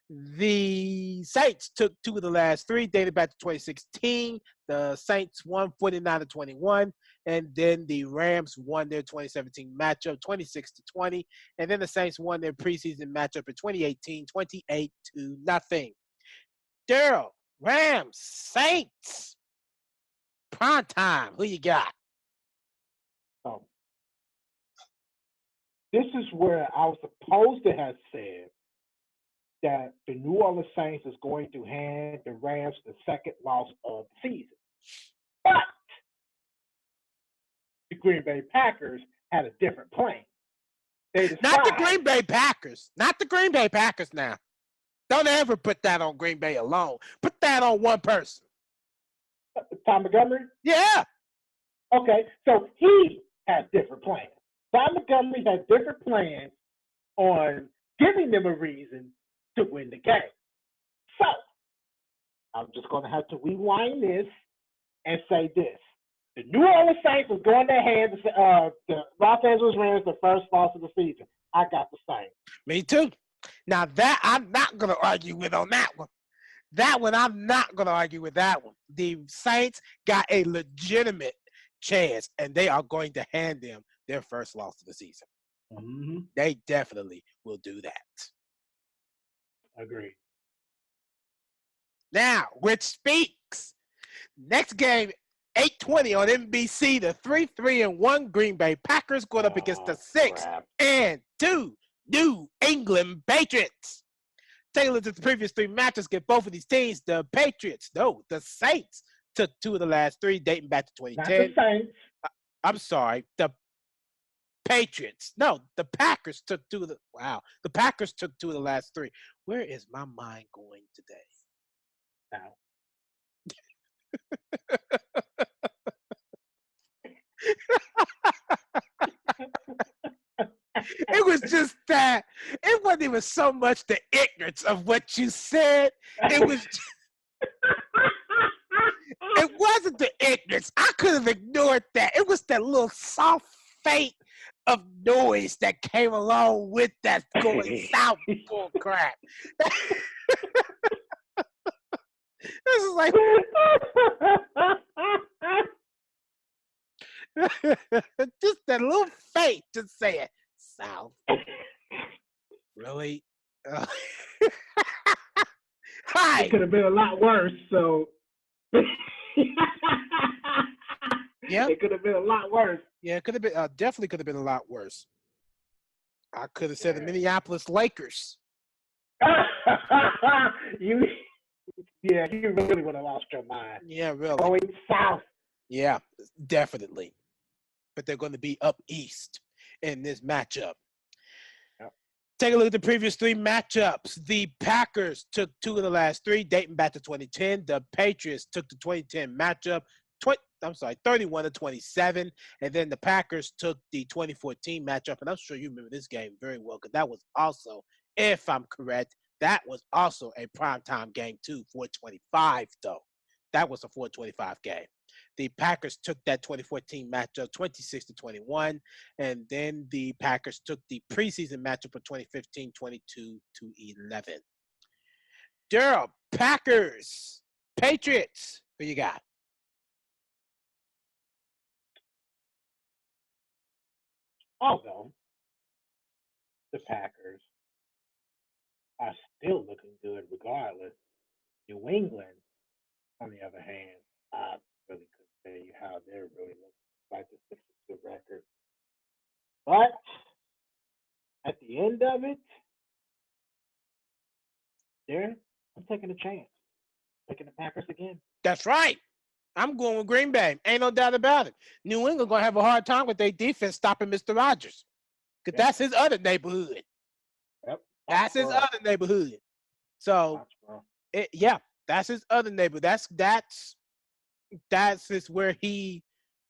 The Saints took two of the last three, dated back to 2016. The Saints won 49-21, and then the Rams won their 2017 matchup 26-20, and then the Saints won their preseason matchup in 2018, 28-0. Darrell, Rams, Saints, prime time. Who you got? Oh. This is where I was supposed to have said that the New Orleans Saints is going to hand the Rams the second loss of the season. But the Green Bay Packers had a different plan. Not the Green Bay Packers. Not the Green Bay Packers now. Don't ever put that on Green Bay alone. Put that on one person. Tom Montgomery? Yeah. Okay, so he has different plans. Tom Montgomery has different plans on giving them a reason to win the game. So, I'm just going to have to rewind this and say this. The New Orleans Saints is going to hand the Los Angeles Rams the first loss of the season. I got the Saints. Me too. Now, that I'm not going to argue with on that one. That one, I'm not going to argue with that one. The Saints got a legitimate chance, and they are going to hand them their first loss of the season. Mm-hmm. They definitely will do that. Agreed. Now, which speaks. Next game, 8:20 on NBC. The 3-1 Green Bay Packers going up against the 6-2 New England Patriots. Take a look at the previous three matches. Get both of these teams. The Saints took two of the last three, dating back to 2010. Not the Saints. I'm sorry, the Patriots. No, the Packers took two of the. Wow, the Packers took two of the last three. Where is my mind going today? Now. It was just that. It wasn't even so much the ignorance of what you said. It was. It wasn't the ignorance. I could have ignored that. It was that little soft fate of noise that came along with that going south bull crap. This is like just that little fate to say it. South. Really? Hi. It could have been a lot worse. So Yeah. it could have been a lot worse. Yeah, it could have been definitely could have been a lot worse. I could have said the Minneapolis Lakers. you really would have lost your mind. Yeah, really. Going south. Yeah, definitely. But they're going to be up east in this matchup. Yep. Take a look at the previous three matchups. The Packers took 2 of the last 3, dating back to 2010. The Patriots took the 2010 matchup, 31 to 27. And then the Packers took the 2014 matchup. And I'm sure you remember this game very well because that was also, if I'm correct, that was also a primetime game too, 425 though. That was a 425 game. The Packers took that 2014 matchup 26 to 21, and then the Packers took the preseason matchup of 2015 22 to 11. Darrell, Packers, Patriots, who you got? Although the Packers are still looking good regardless. New England, on the other hand, I really couldn't tell you how they're really looking like the 6-2 record. But at the end of it, Darren, I'm taking a chance. Taking the Packers again. That's right. I'm going with Green Bay. Ain't no doubt about it. New England going to have a hard time with their defense stopping Mr. Rogers. Because that's his other neighborhood. Yep. That's his other neighborhood. So, that's his other neighborhood. That's just where he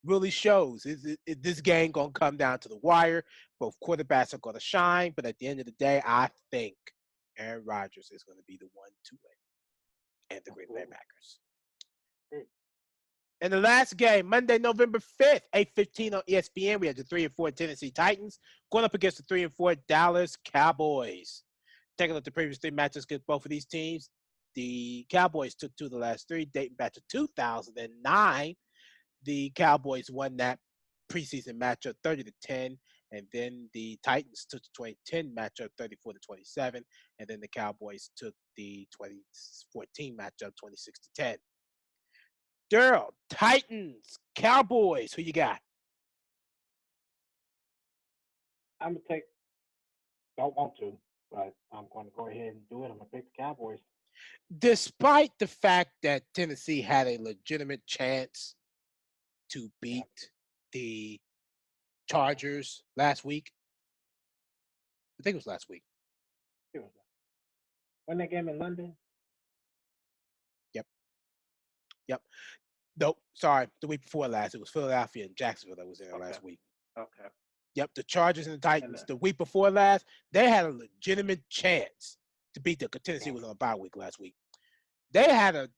really shows. Is this game going to come down to the wire? Both quarterbacks are going to shine. But at the end of the day, I think Aaron Rodgers is going to be the one to win. And the Green Bay Packers. In the last game, Monday, November 5th, 8:15 on ESPN, we had the 3-4 Tennessee Titans going up against the 3-4 Dallas Cowboys. Taking a look at the previous 3 matches against both of these teams, the Cowboys took 2 of the last 3, dating back to 2009. The Cowboys won that preseason matchup 30 to 10, and then the Titans took the 2010 matchup 34 to 27, and then the Cowboys took the 2014 matchup 26 to 10. Darrell, Titans, Cowboys, who you got? I'm going to take, don't want to, but I'm going to go ahead and do it. I'm going to take the Cowboys. Despite the fact that Tennessee had a legitimate chance to beat the Chargers last week, I think it was last week. When that game in London? Yep. Nope. Sorry. The week before last. It was Philadelphia and Jacksonville that was there last week. Okay. Yep. The Chargers and the Titans, the week before last, they had a legitimate chance to beat the Tennessee was on a bye week last week. They had a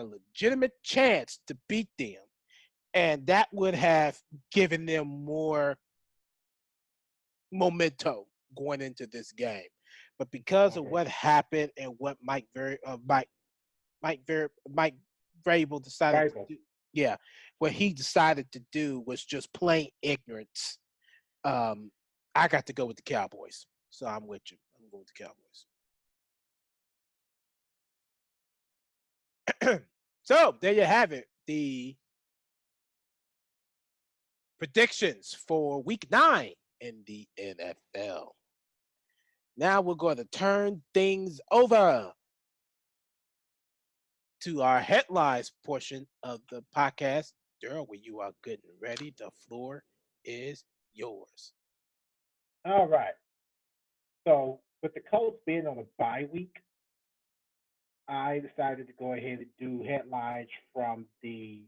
legitimate chance to beat them, and that would have given them more momentum going into this game. But because of what happened and what Mike Vrabel decided to do, what he decided to do was just plain ignorance. I got to go with the Cowboys, so I'm with you. I'm going with the Cowboys. So there you have it. The predictions for Week 9 in the NFL. Now we're going to turn things over to our headlines portion of the podcast. Darrell, when you are good and ready, the floor is yours. All right. So with the Colts being on a bye week, I decided to go ahead and do headlines from the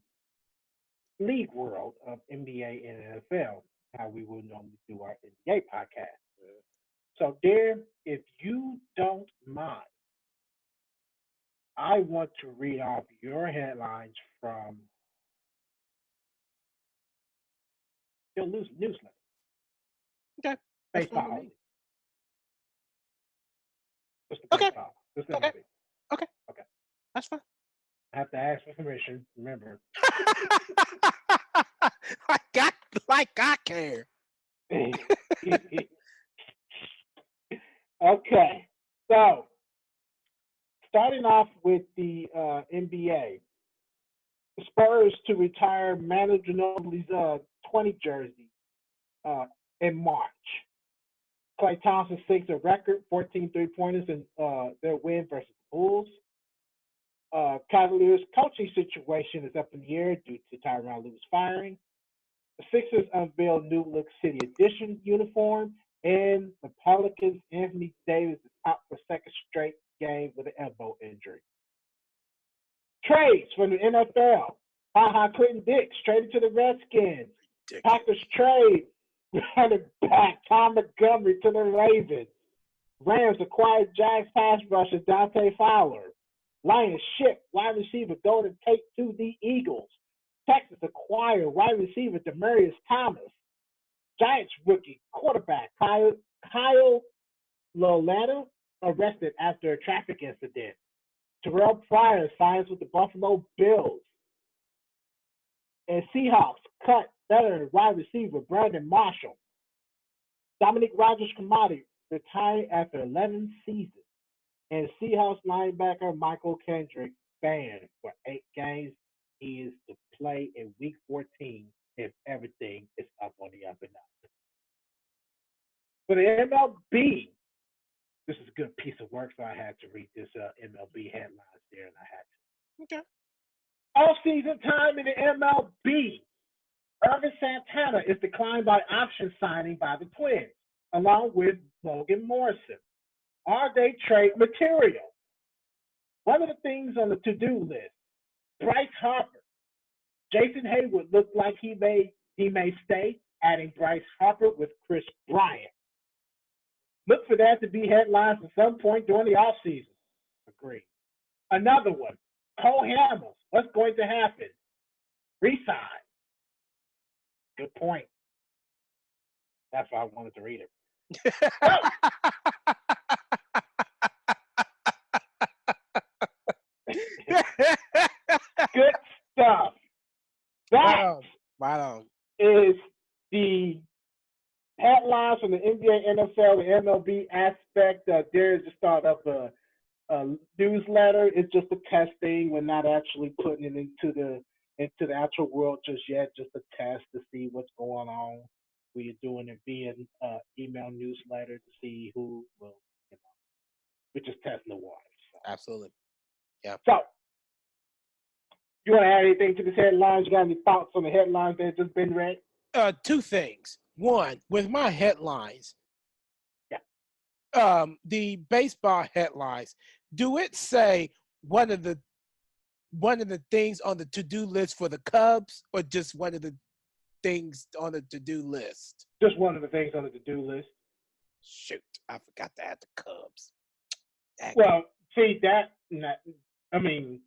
league world of NBA and NFL, how we will normally do our NBA podcast. So, Darren, if you don't mind, I want to read off your headlines from your newsletter, Okay. That's fine baseball with me. only, just the Okay. baseball, just Okay. MLB. Okay. Okay. That's fine. I have to ask for permission. Remember. I care. Okay. So, starting off with the NBA, the Spurs to retire Manu Ginobili's 20 jersey in March. Klay Thompson sinks a record 14 3-pointers in their win versus the Bulls. Cavaliers coaching situation is up in the air due to Tyronn Lue's firing. The Sixers unveil new look City Edition uniform, and the Pelicans' Anthony Davis is out for second straight game with an elbow injury. Trades from the NFL. Clinton Dix traded to the Redskins. Packers trade running back Tom Montgomery to the Ravens. Rams acquired Jags pass rusher Dante Fowler. Lions ship wide receiver Golden Tate to the Eagles. Texas acquired wide receiver Demaryius Thomas. Giants rookie quarterback Kyle Loletta arrested after a traffic incident. Darrell Pryor signs with the Buffalo Bills. And Seahawks cut veteran wide receiver Brandon Marshall. Dominique Rodgers-Cromartie retired after 11 seasons. And Seahawks linebacker Michael Kendrick banned for 8 games. He is to play in Week 14 if everything is up on the up and up. For the MLB, this is a good piece of work, so I had to read this MLB headlines there, and I had to. Okay. Off-season time in the MLB. Irvin Santana is declined by option signing by the Twins, along with Logan Morrison. Are they trade material? One of the things on the to-do list, Bryce Harper. Jason Hayward looked like he may stay, adding Bryce Harper with Chris Bryant. Look for that to be headlines at some point during the offseason. Agreed. Another one, Cole Hamels. What's going to happen? Resign. Good point. That's why I wanted to read it. Good stuff. That is the headlines from the NBA, NFL, the MLB aspect. There is to start up a newsletter. It's just a testing. We're not actually putting it into the actual world just yet. Just a test to see what's going on. We're doing it via email newsletter to see who will. We're just testing the waters. So. Absolutely. Yeah. So, you want to add anything to this headlines? You got any thoughts on the headlines that have just been read? 2 things. One, with my headlines, the baseball headlines, do it say one of the things on the to-do list for the Cubs, or just one of the things on the to-do list? Just one of the things on the to-do list. Shoot, I forgot to add the Cubs. Well, see that. I mean,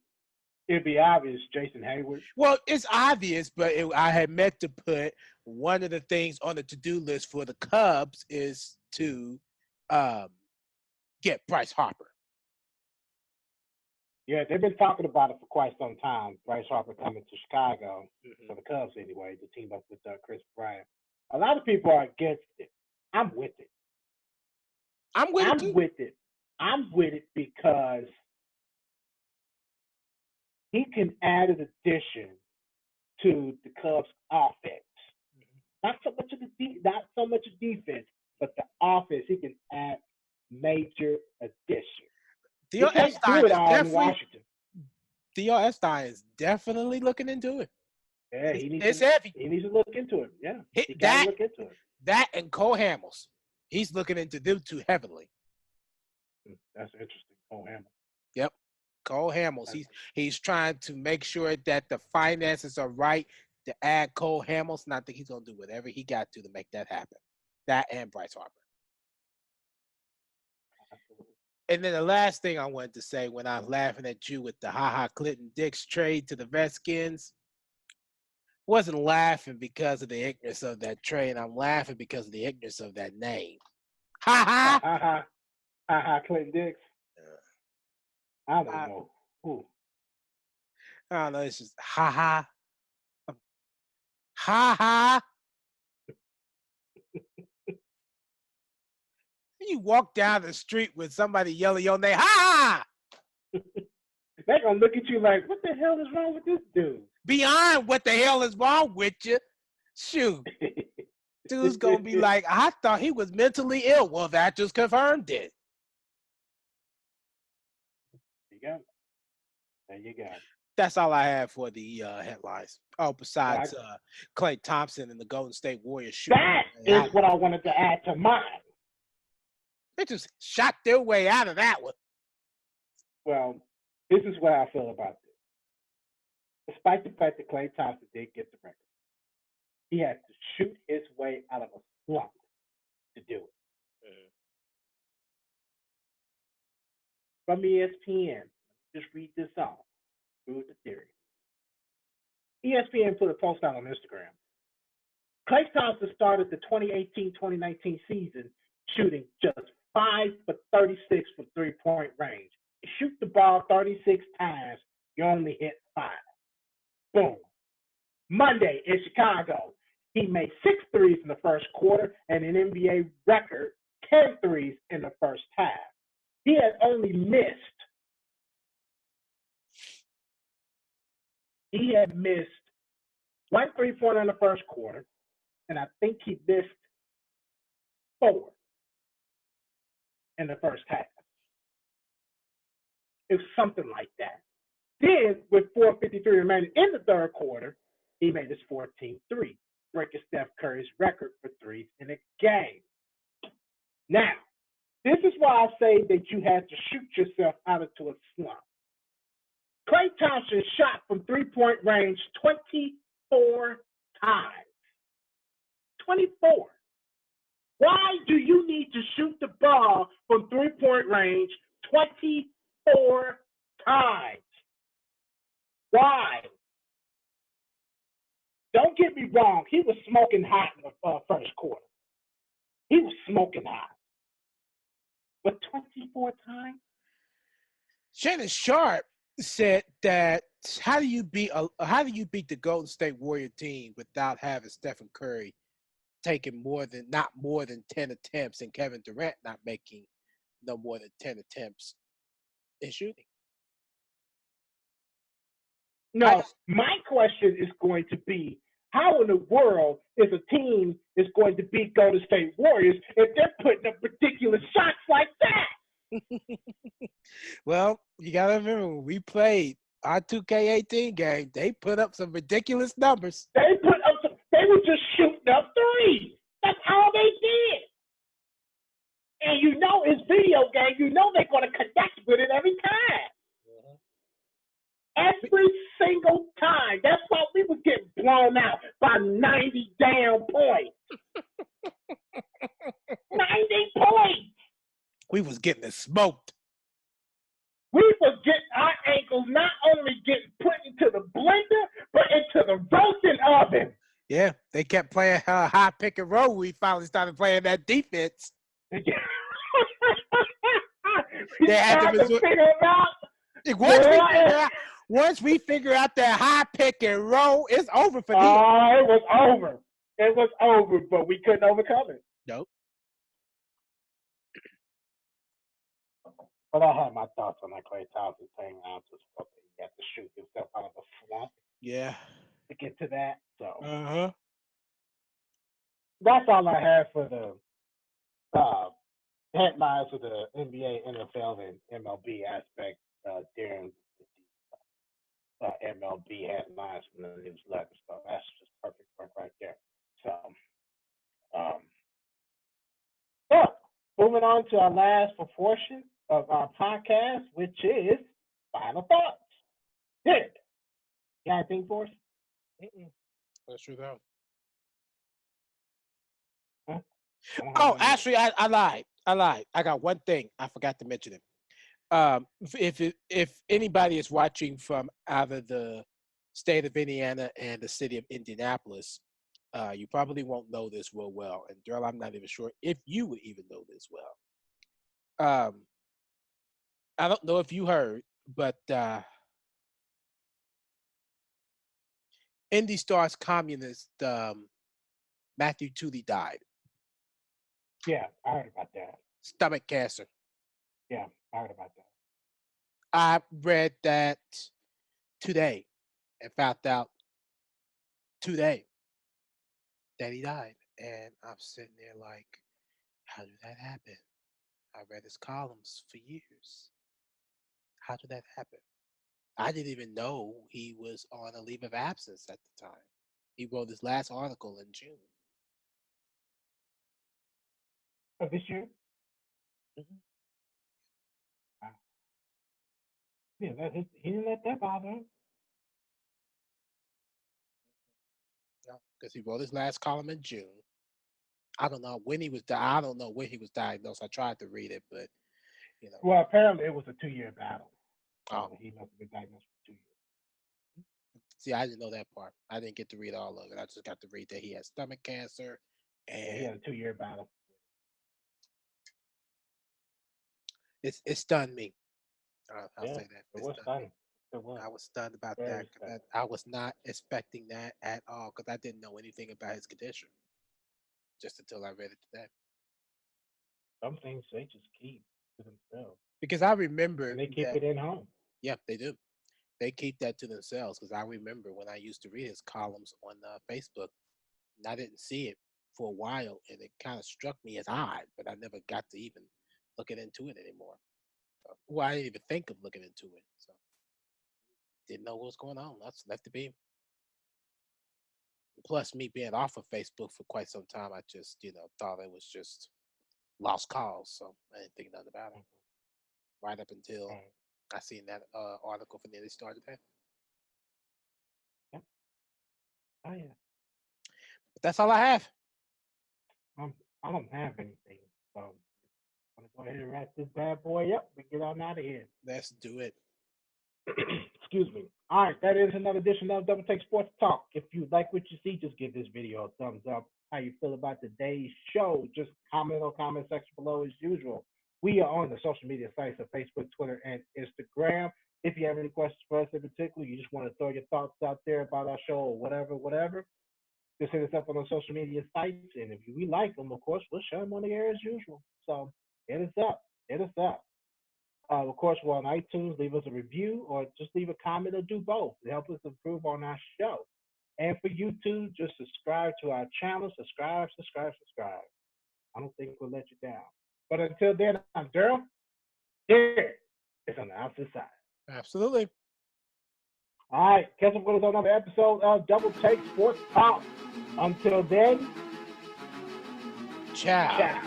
it'd be obvious, Jason Hayward. Well, it's obvious, but I had meant to put one of the things on the to-do list for the Cubs is to get Bryce Harper. Yeah, they've been talking about it for quite some time. Bryce Harper coming to Chicago for the Cubs anyway to team up with Chris Bryant. A lot of people are against it. I'm with it. I'm with it because he can add an addition to the Cubs' offense. Not so much of defense, but the offense. He can add major addition. Theo Epstein is definitely looking into it. Yeah, it's heavy. He needs to look into it. Yeah, he got to look into it. That and Cole Hamels, he's looking into them too heavily. That's interesting, Cole Hamels. Yep, Cole Hamels. He's trying to make sure that the finances are right to add Cole Hamels, and I think he's gonna do whatever he got to make that happen. That and Bryce Harper. And then the last thing I wanted to say when I was laughing at you with the Clinton Dix trade to the Redskins, wasn't laughing because of the ignorance of that trade. I'm laughing because of the ignorance of that name. Ha Clinton Dix. I don't know. Who? I don't know. It's just ha ha. You walk down the street with somebody yelling your name, ha! They're gonna look at you like, what the hell is wrong with this dude? Beyond what the hell is wrong with you? Shoot. Dude's gonna be like, I thought he was mentally ill. Well, that just confirmed it. There you go. That's all I have for the headlines. Oh, besides Clay Thompson and the Golden State Warriors shooting. That is what I wanted to add to mine. They just shot their way out of that one. Well, this is what I feel about this. Despite the fact that Clay Thompson did get the record, he had to shoot his way out of a slump to do it. From ESPN, just read this off. Through the theory. ESPN put a post out on Instagram. Clay Thompson started the 2018-2019 season shooting just 5 for 36 from three-point range. You shoot the ball 36 times, you only hit 5. Boom. Monday in Chicago, he made 6 threes in the first quarter and an NBA record 10 threes in the first half. He had only missed 1 3-pointer in the first quarter, and I think he missed 4 in the first half. It was something like that. Then, with 4:53 remaining in the third quarter, he made his 14th three, breaking Steph Curry's record for threes in a game. Now, this is why I say that you had to shoot yourself out into a slump. Clay Thompson shot from three-point range 24 times. 24. Why do you need to shoot the ball from three-point range 24 times? Why? Don't get me wrong. He was smoking hot in the first quarter. He was smoking hot. But 24 times? Shannon Sharp said that how do you beat the Golden State Warrior team without having Stephen Curry taking not more than 10 attempts and Kevin Durant not making no more than 10 attempts in shooting? No, my question is going to be, how in the world is a team is going to beat Golden State Warriors if they're putting up ridiculous shots like that? Well, you got to remember, when we played our 2K18 game, they put up some ridiculous numbers. They were just shooting up threes. That's all they did. And you know it's video game. You know they're going to connect with it every time. Every single time. That's why we were getting blown out by 90 damn points. 90 points. We was getting it smoked. We was getting our ankles not only getting put into the blender, but into the roasting oven. Yeah, they kept playing high pick and roll. We finally started playing that defense. They had to figure it out. Once we figure out that high pick and roll, it's over for them. Oh, it was over. It was over, but we couldn't overcome it. Nope. But I had my thoughts on that Clay Thompson thing. I was just hoping he had to shoot himself out of a slump. Yeah. To get to that. So that's all I have for the headlines of the NBA, NFL, and MLB aspect. Darren, MLB headlines from the newsletter. So that's just perfect work right there. So, moving on to our last portion of our podcast, which is final thoughts. Good. You got anything for us? That's true though. Huh? Oh, actually, I lied. I got one thing. I forgot to mention it. If anybody is watching from either the state of Indiana and the city of Indianapolis, you probably won't know this real well. And Darrell, I'm not even sure if you would even know this well. I don't know if you heard, but Indy Stars communist Matthew Tooley died. Yeah, I heard about that. Stomach cancer. Yeah, I heard about that. I read that today and found out today that he died. And I'm sitting there like, how did that happen? I read his columns for years. How did that happen? I didn't even know he was on a leave of absence at the time. He wrote his last article in June. Of this year? Mm-hmm. Yeah, he didn't let that bother him. No, because he wrote his last column in June. I don't know when he was. I don't know when he was diagnosed. I tried to read it, but you know. Well, apparently it was a 2-year battle. Oh, He must have been diagnosed for 2 years. see, I didn't know that part. I didn't get to read all of it. I just got to read that he had stomach cancer, and Yeah, he had a 2-year battle. it stunned me. I'll Yeah, say that. it was stunning. It was. I was stunned about Very that because stunning. I was not expecting that at all because I didn't know anything about his condition just until I read it today. Some things they just keep to themselves. Because I remember And they keep that. it in home. Yeah, they do. They keep that to themselves because I remember when I used to read his columns on Facebook, and I didn't see it for a while, and it kind of struck me as odd, but I never got to even looking into it anymore. Well, I didn't even think of looking into it, so didn't know what was going on. That's left to be. Plus, me being off of Facebook for quite some time, I just thought it was just lost cause, so I didn't think nothing about it. Right up until I seen that article from Daily Star today. Yep. Oh yeah. But that's all I have. I don't have anything. So I'm gonna go ahead and wrap this bad boy up and get on out of here. Let's do it. Excuse me. All right, that is another edition of Double Take Sports Talk. If you like what you see, just give this video a thumbs up. How you feel about today's show? Just comment on comment section below as usual. We are on the social media sites of Facebook, Twitter, and Instagram. If you have any questions for us in particular, you just want to throw your thoughts out there about our show or whatever, just hit us up on the social media sites. And if we like them, of course, we'll share them on the air as usual. So hit us up. Hit us up. Of course, we're on iTunes. Leave us a review or just leave a comment or do both to help us improve on our show. And for YouTube, just subscribe to our channel. Subscribe. I don't think we'll let you down. But until then, I'm Darrell. Here is on the opposite side. Absolutely. All right. Catch up with us on another episode of Double Take Sports Talk. Until then, Ciao. ciao.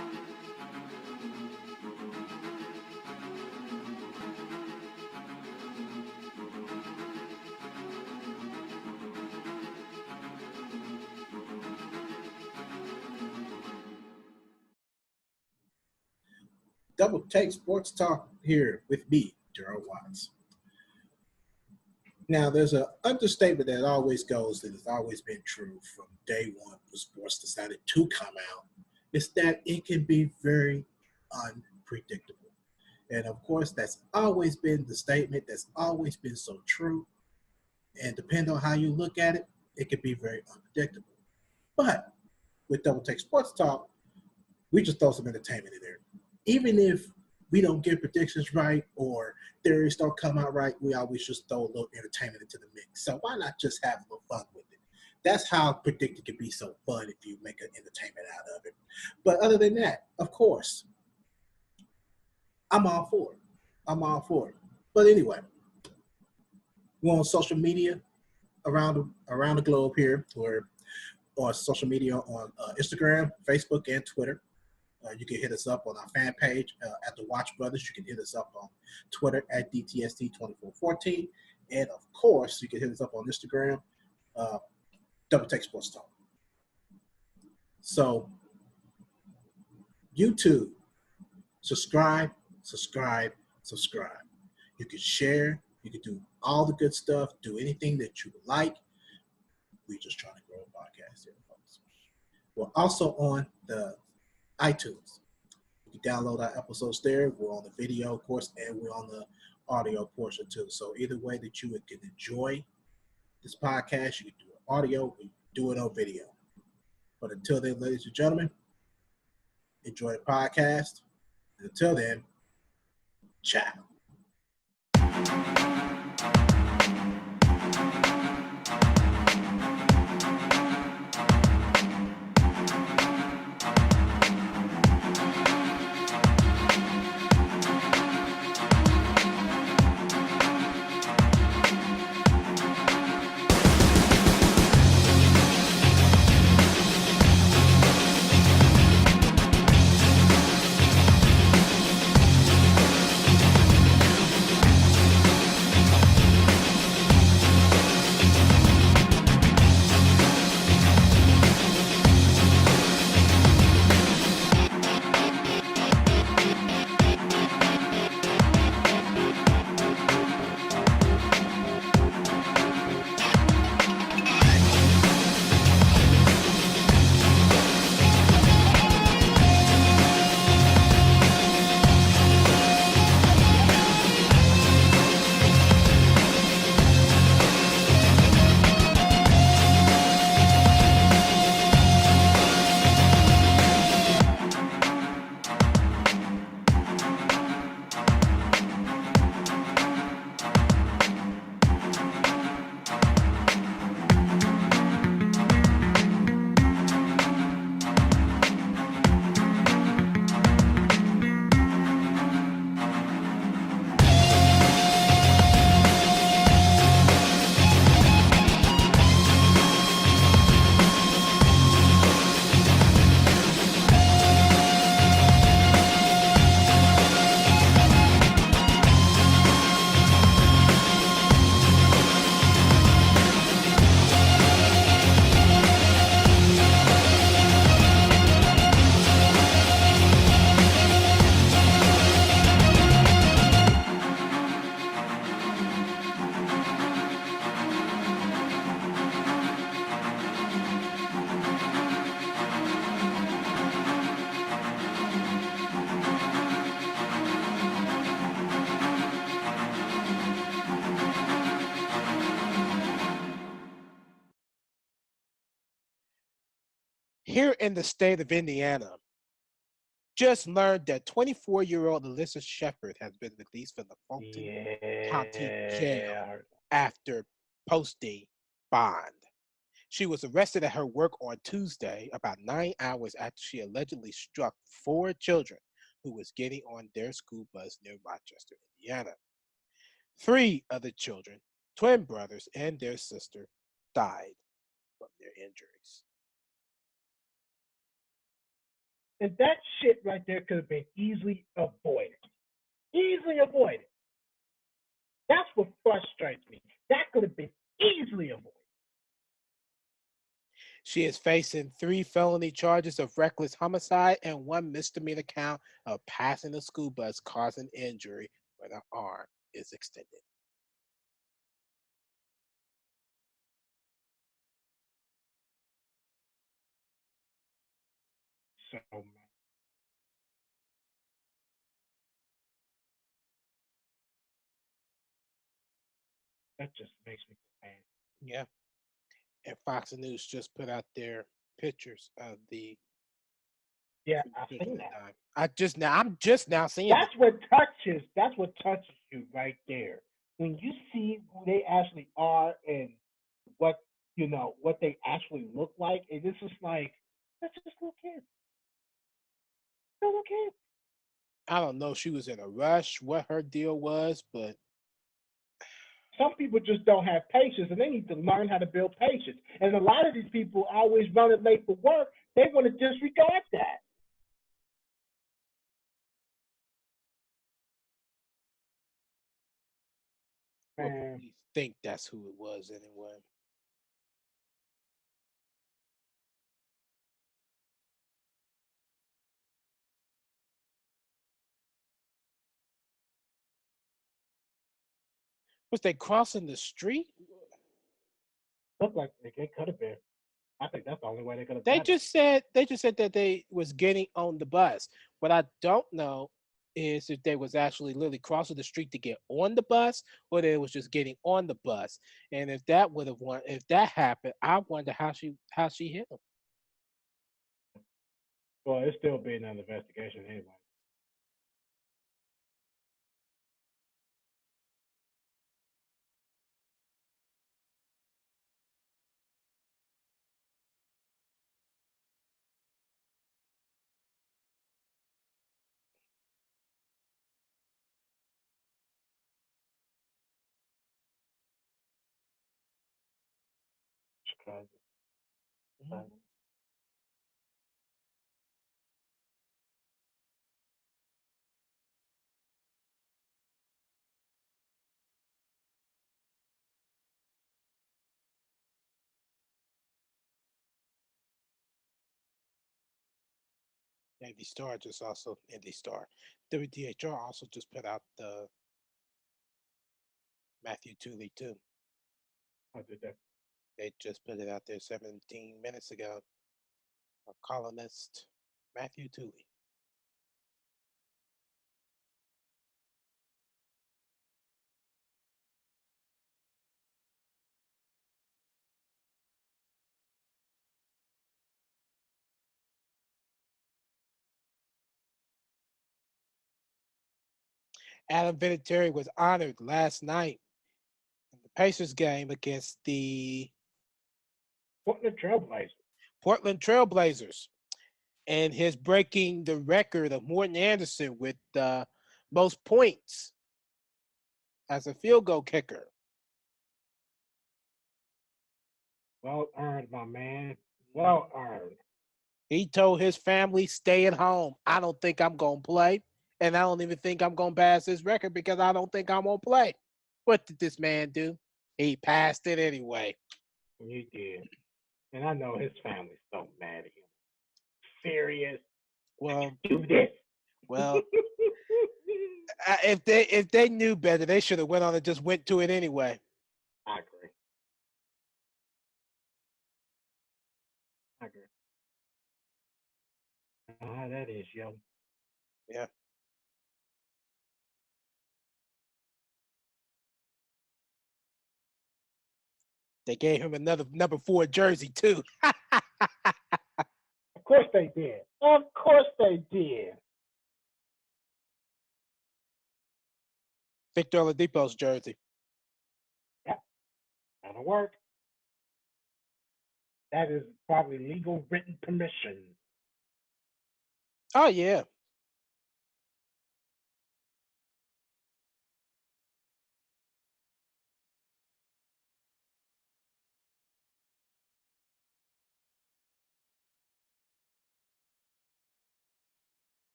Double Take Sports Talk here with me, Darrell Watts. Now, there's an understatement that always goes that has always been true from day one when sports decided to come out. It's that it can be very unpredictable. And of course, that's always been the statement that's always been so true. And depending on how you look at it, it can be very unpredictable. But with Double Take Sports Talk, we just throw some entertainment in there. Even if we don't get predictions right or theories don't come out right, we always just throw a little entertainment into the mix. So why not just have a little fun with it? That's how predicting can be so fun if you make an entertainment out of it. But other than that, of course, I'm all for it. But anyway, we're on social media around the globe here. We're on social media on Instagram, Facebook, and Twitter. You can hit us up on our fan page at the Watch Brothers. You can hit us up on Twitter at DTST2414. And of course, you can hit us up on Instagram, Double Take Sports Talk. So, YouTube, subscribe, subscribe. You can share. You can do all the good stuff. Do anything that you like. We're just trying to grow a podcast here, folks. We're also on the iTunes. You can download our episodes there. We're on the video, of course, and we're on the audio portion too. So either way that you can enjoy this podcast, you can do it audio, or you can do it on video. But until then, ladies and gentlemen, enjoy the podcast. And until then, ciao. Here in the state of Indiana, just learned that 24-year-old Alyssa Shepard has been released from the Fulton County Jail after posting bond. She was arrested at her work on Tuesday, about 9 hours after she allegedly struck 4 children who was getting on their school bus near Rochester, Indiana. 3 of the children, twin brothers and their sister, died from their injuries. And that shit right there could have been easily avoided. Easily avoided. That's what frustrates me. That could have been easily avoided. She is facing 3 felony charges of reckless homicide and 1 misdemeanor count of passing a school bus causing injury when her arm is extended. So, man. That just makes me mad. Yeah. And Fox News just put out their pictures of the Yeah, I've children seen that that. died. I'm just now seeing That's it. what touches you right there. When you see who they actually are and what what they actually look like, and it's just like that's just little kids. They're little kids. I don't know if she was in a rush, what her deal was, but Some people just don't have patience, and they need to learn how to build patience. And a lot of these people always running late for work. They want to disregard that. well, Man, police think that's who it was anyway. Was they crossing the street? Looked like it could have been. I think that's the only way they could have They done it. just said that they was getting on the bus. What I don't know is if they was actually literally crossing the street to get on the bus, or they was just getting on the bus. And if that would have won, if that happened, I wonder how she hit him. Well, it's still being an investigation anyway. Chicago. Indy Star just also Indy Star. WDHR also just put out the Matthew Tooley too. I did that. They just put it out there 17 minutes ago. A columnist, Matthew Tooley. Adam Vinatieri was honored last night in the Pacers game against the Portland Trailblazers. Portland Trailblazers, and his breaking the record of Morton Anderson with most points as a field goal kicker. Well earned, my man. Well earned. He told his family, "Stay at home. I don't think I'm gonna play, and I don't even think I'm gonna pass this record because I don't think I'm gonna play." What did this man do? He passed it anyway. You did. And I know his family's so mad at him. Serious. Well, Do this. well, if they knew better, they should have went on and just went to it anyway. I agree. I agree. How that is, yo. Yeah. They gave him another number 4 jersey too. Of course they did. Of course they did. Victor Oladipo's jersey. Yep. That'll work. That is probably legal written permission. Oh yeah.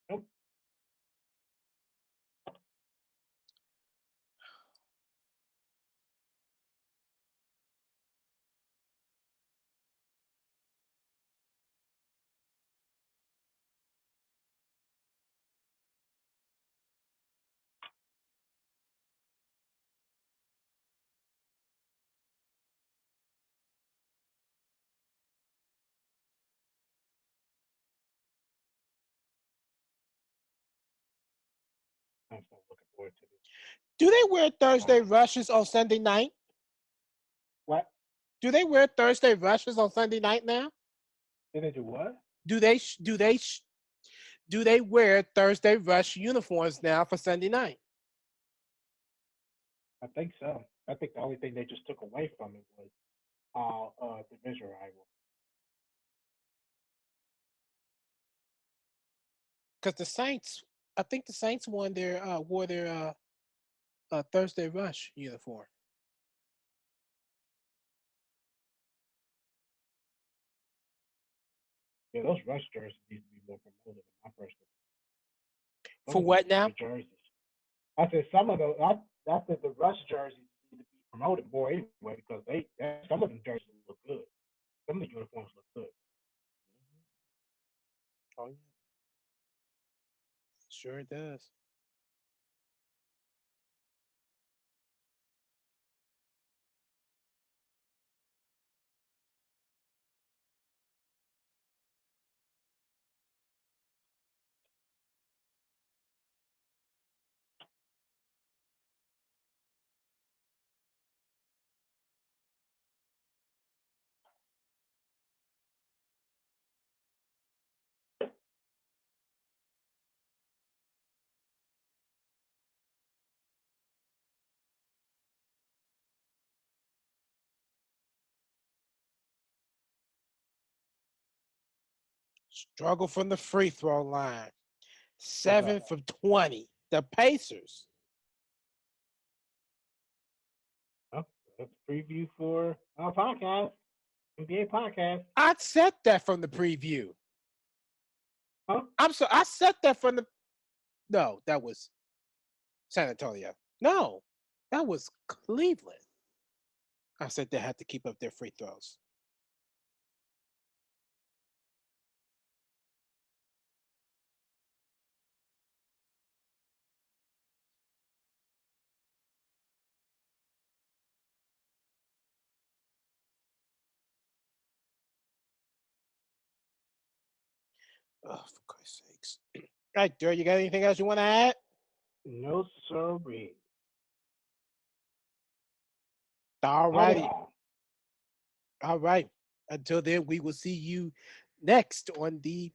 Nope. I'm so looking forward to this. Do they wear Thursday rushes on Sunday night? What? Do they wear Thursday rushes on Sunday night now? Did they do what? Do they wear Thursday rush uniforms now for Sunday night? I think so. I think the only thing they just took away from it was division rival. Because I think the Saints wore their Thursday rush uniform. Yeah, those rush jerseys need to be more promoted in my personal. For what now? Jerseys. I said some of those. I said the rush jerseys need to be promoted more anyway because some of them jerseys look Sure does. Struggle from the free throw line. 7 from 20. The Pacers. Oh, that's a preview for our podcast, NBA podcast. I said that from the preview. Huh? I said that from the. No, that was San Antonio. No, that was Cleveland. I said they had to keep up their free throws. Oh, for Christ's sakes. All right, Darrell, you got anything else you want to add? No, sorry. All Oh, righty. yeah. All right. Until then, we will see you next on the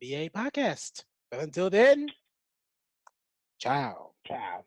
NBA podcast. But until then, ciao. Ciao.